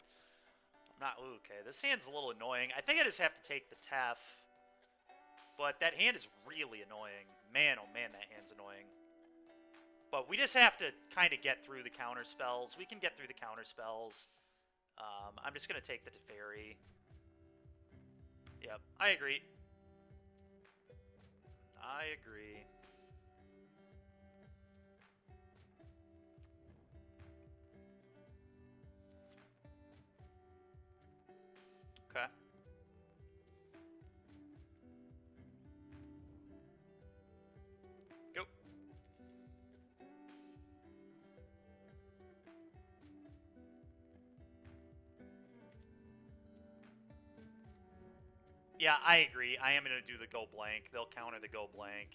I'm not... Okay, this hand's a little annoying. I think I just have to take the Tef. But that hand is really annoying. Man, oh man, that hand's annoying. But we just have to kind of get through the counter spells. We can get through the counter spells. I'm just going to take the Teferi. Yep, I agree. I agree. Okay. Go. Yeah, I agree. I am going to do the go blank. They'll counter the go blank.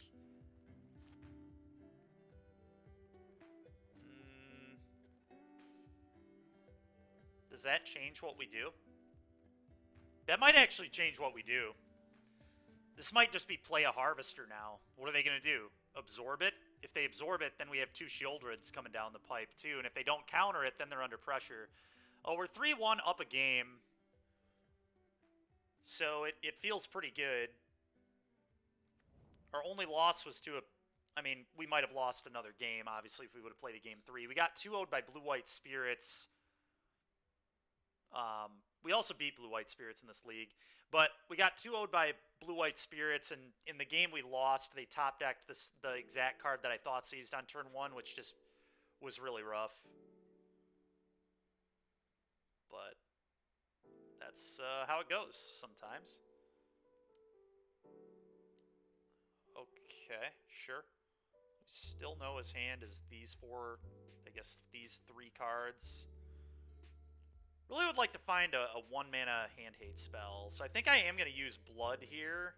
Does that change what we do? That might actually change what we do. This might just be play a Harvester now. What are they going to do? Absorb it? If they absorb it, then we have 2 Shieldreds coming down the pipe, too. And if they don't counter it, then they're under pressure. Oh, we're 3-1 up a game. So it feels pretty good. Our only loss was to a... I mean, we might have lost another game, obviously, if we would have played a Game 3. We got 2-0'd by Blue-White Spirits. We also beat Blue-White Spirits in this league. But we got 2-0'd by Blue-White Spirits, and in the game we lost, they top-decked the exact card that I thought seized on turn 1, which just was really rough. But that's how it goes sometimes. Okay, sure. Still know his hand is these four, I guess these three cards. Really would like to find a 1-mana hand hate spell, so I think I am going to use Blood here.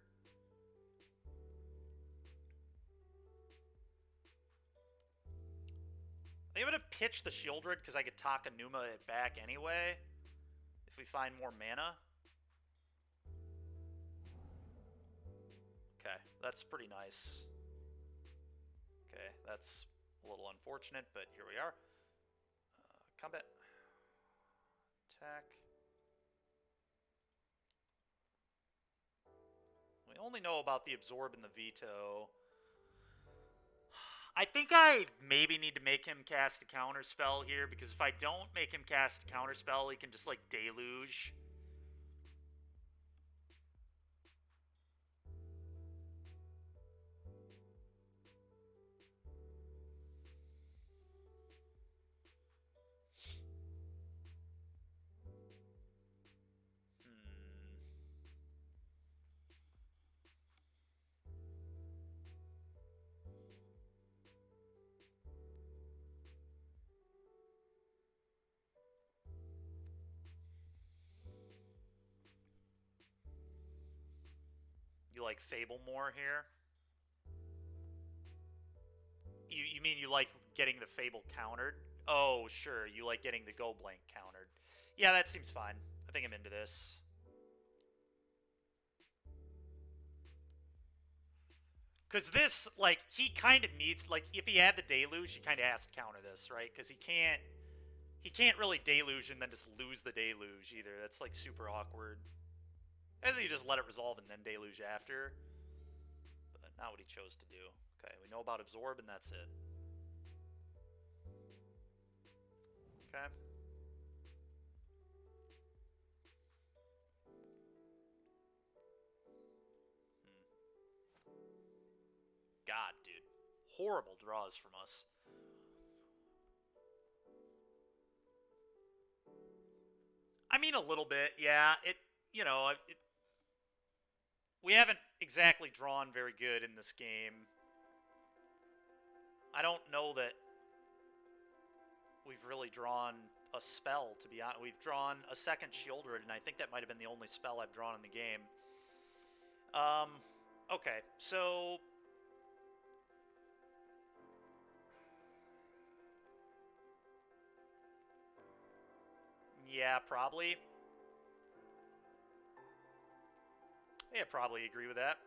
I think I'm going to pitch the Shieldred because I could Takenuma it back anyway if we find more mana. Okay, that's pretty nice. Okay, that's a little unfortunate, but here we are. Combat. Attack. We only know about the Absorb and the Veto. I think I maybe need to make him cast a counter spell here, because if I don't make him cast a counter spell, he can just, like, Deluge. You like Fable more here? You mean you like getting the Fable countered? Oh, sure, you like getting the Go Blank countered. Yeah, that seems fine. I think I'm into this. Because this, like, he kind of needs, like, if he had the Deluge, he kind of has to counter this, right? Because he can't really Deluge and then just lose the Deluge either. That's, like, super awkward. As he just let it resolve and then Deluge after. But not what he chose to do. Okay, we know about Absorb and that's it. Okay. God, dude. Horrible draws from us. I mean, a little bit, yeah. We haven't exactly drawn very good in this game. I don't know that we've really drawn a spell, to be honest. We've drawn a second Shieldred, and I think that might have been the only spell I've drawn in the game. Okay, so... yeah, probably. Yeah, probably agree with that.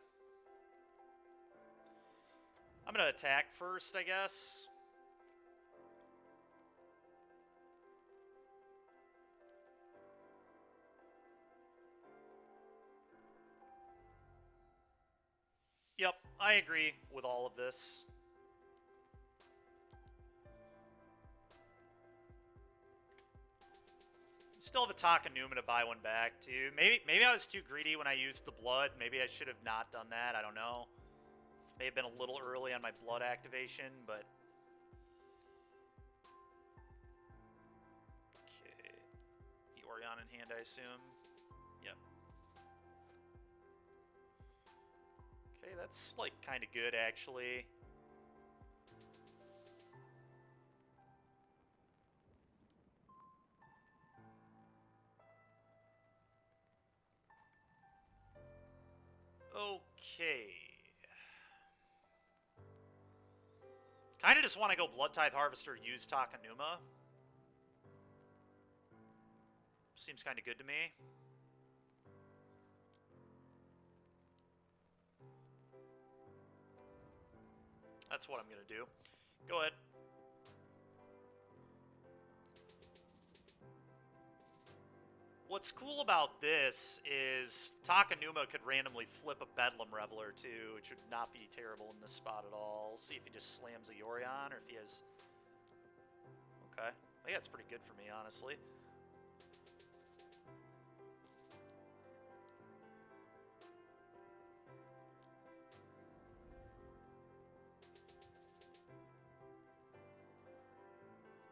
I'm going to attack first, I guess. Yep, I agree with all of this. Still have a Takenuma to buy one back, too. Maybe I was too greedy when I used the blood. Maybe I should have not done that. I don't know. May have been a little early on my blood activation, but... okay. Yorion in hand, I assume. Yep. Okay, that's, like, kind of good, actually. Okay. Kind of just want to go Blood Tithe Harvester, use Takenuma. Seems kind of good to me. That's what I'm going to do. Go ahead. What's cool about this is Takenuma could randomly flip a Bedlam Reveler too, which would not be terrible in this spot at all. We'll see if he just slams a Yorion or if he has... okay. I think that's pretty good for me, honestly.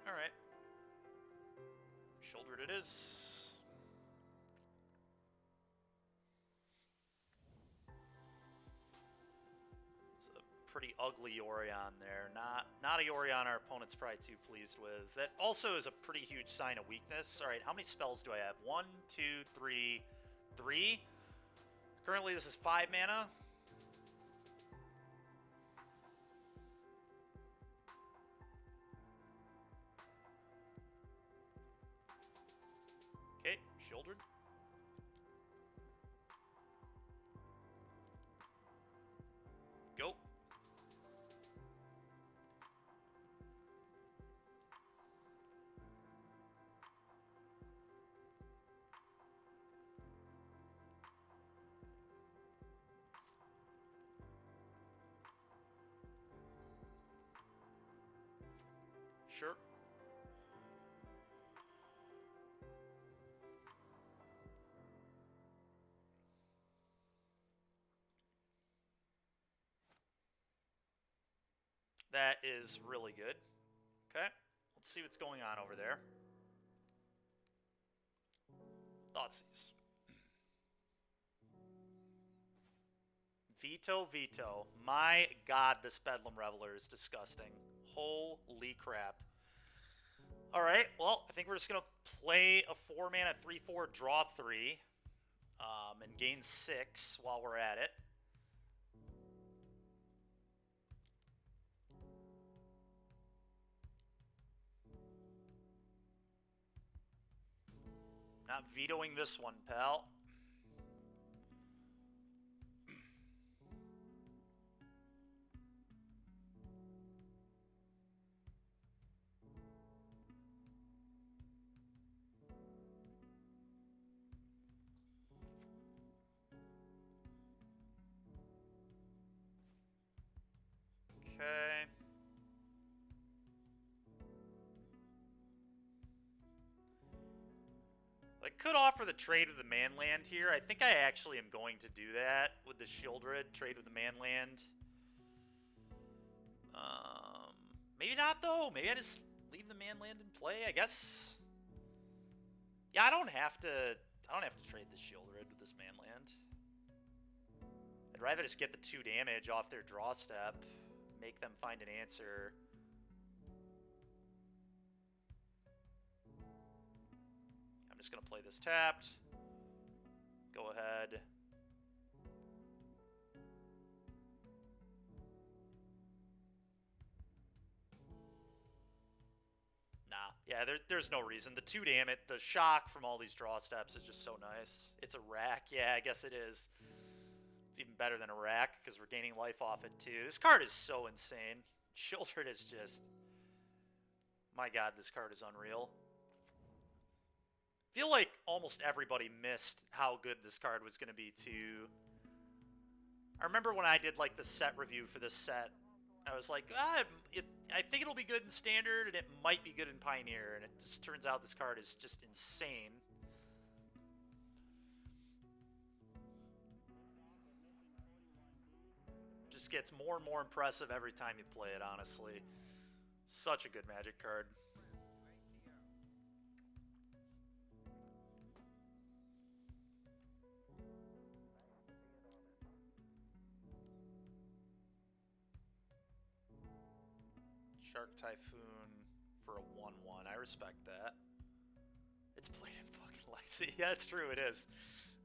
Alright. Shouldered it is. pretty ugly Yorion there. Not a Yorion our opponent's probably too pleased with. That also is a pretty huge sign of weakness. All right, how many spells do I have? 1, 2, 3, 3. Currently, this is 5 mana. Okay, Shieldred. Go. Sure. That is really good. Okay, let's see what's going on over there. Thoughtseize. Veto. My god, this Bedlam Reveler is disgusting. Holy crap. Alright, well, I think we're just going to play a 4-mana 3/4, draw 3, and gain 6 while we're at it. Not vetoing this one, pal. Okay. I could offer the trade with the manland here. I think I actually am going to do that with the Shieldred, trade with the manland. Maybe not though. Maybe I just leave the manland in play, I guess. Yeah, I don't have to trade the Shieldred with this manland. I'd rather just get the 2 damage off their draw step, make them find an answer. I'm just gonna play this tapped. Go ahead. Nah, yeah, there's no reason. The 2 damage, the shock from all these draw steps is just so nice. It's a rack. Yeah, I guess it is. It's even better than a rack because we're gaining life off it too. This card is so insane. Shieldred is just... My god, this card is unreal. I feel like almost everybody missed how good this card was going to be too. I remember when I did like the set review for this set, I was like, I think it'll be good in Standard, and it might be good in Pioneer, and it just turns out this card is just insane. Just gets more and more impressive every time you play it, honestly. Such a good Magic card. Shark Typhoon for a 1/1. I respect that. It's played in fucking Lexi. Yeah, it's true, it is.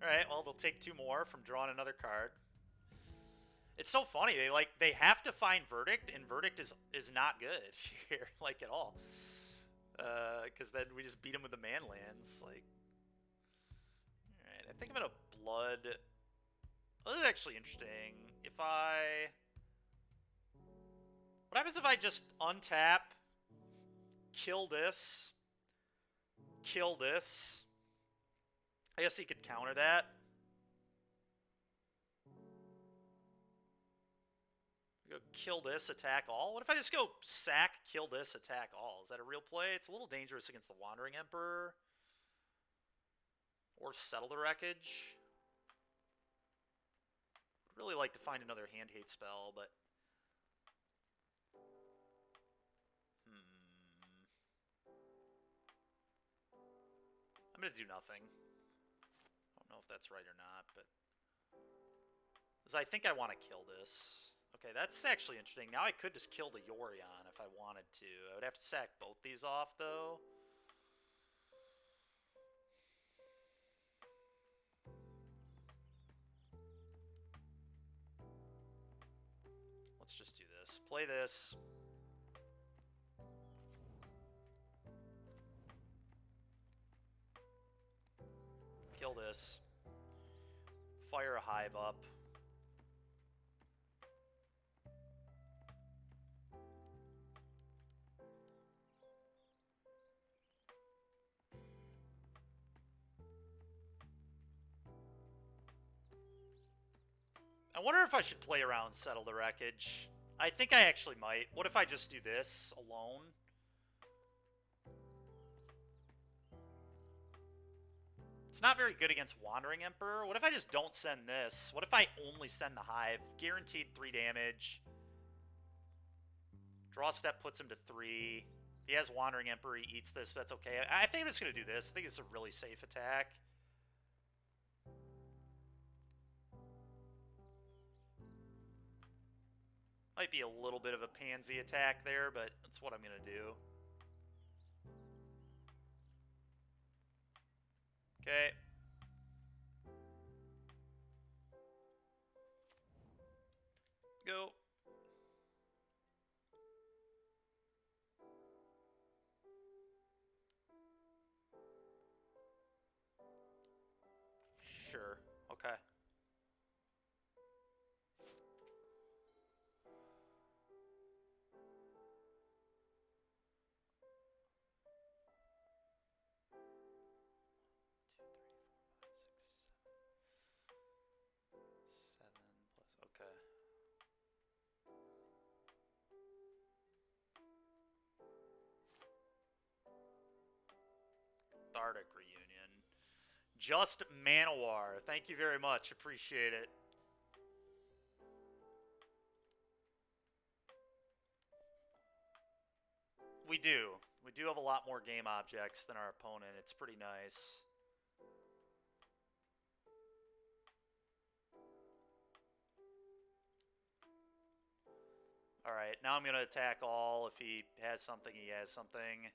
Alright, well, they'll take 2 more from drawing another card. It's so funny. They have to find Verdict, and Verdict is not good here, like, at all. Because then we just beat him with the manlands. Like, alright, I think I'm gonna blood. Oh, this is actually interesting. If I... What happens if I just untap, kill this, kill this? I guess he could counter that. Go kill this, attack all. What if I just go sack, kill this, attack all? Is that a real play? It's a little dangerous against the Wandering Emperor. Or Settle the Wreckage. I'd really like to find another hand hate spell, but... I'm going to do nothing. I don't know if that's right or not, but... Because I think I want to kill this. Okay, that's actually interesting. Now I could just kill the Yorion if I wanted to. I would have to sack both these off, though. Let's just do this. Play this. Kill this. Fire a hive up. I wonder if I should play around Settle the Wreckage. I think I actually might. What if I just do this alone? It's not very good against Wandering Emperor. What if I just don't send this? What if I only send the Hive? Guaranteed 3 damage. Draw step puts him to 3. If he has Wandering Emperor, he eats this. That's okay. I think I'm just going to do this. I think it's a really safe attack. Might be a little bit of a pansy attack there, but that's what I'm going to do. Okay. Go. Sure. Okay. Okay. Cathartic Reunion. Just Manowar. Thank you very much. Appreciate it. We do. We do have a lot more game objects than our opponent. It's pretty nice. Alright, now I'm going to attack all. If he has something, he has something.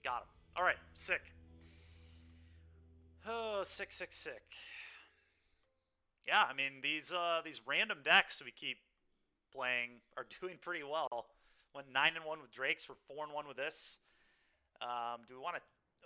Got him. Alright, sick. Oh, sick. Yeah, I mean, these random decks we keep playing are doing pretty well. Went 9-1 with Drakes, we're 4-1 with this. Do we want to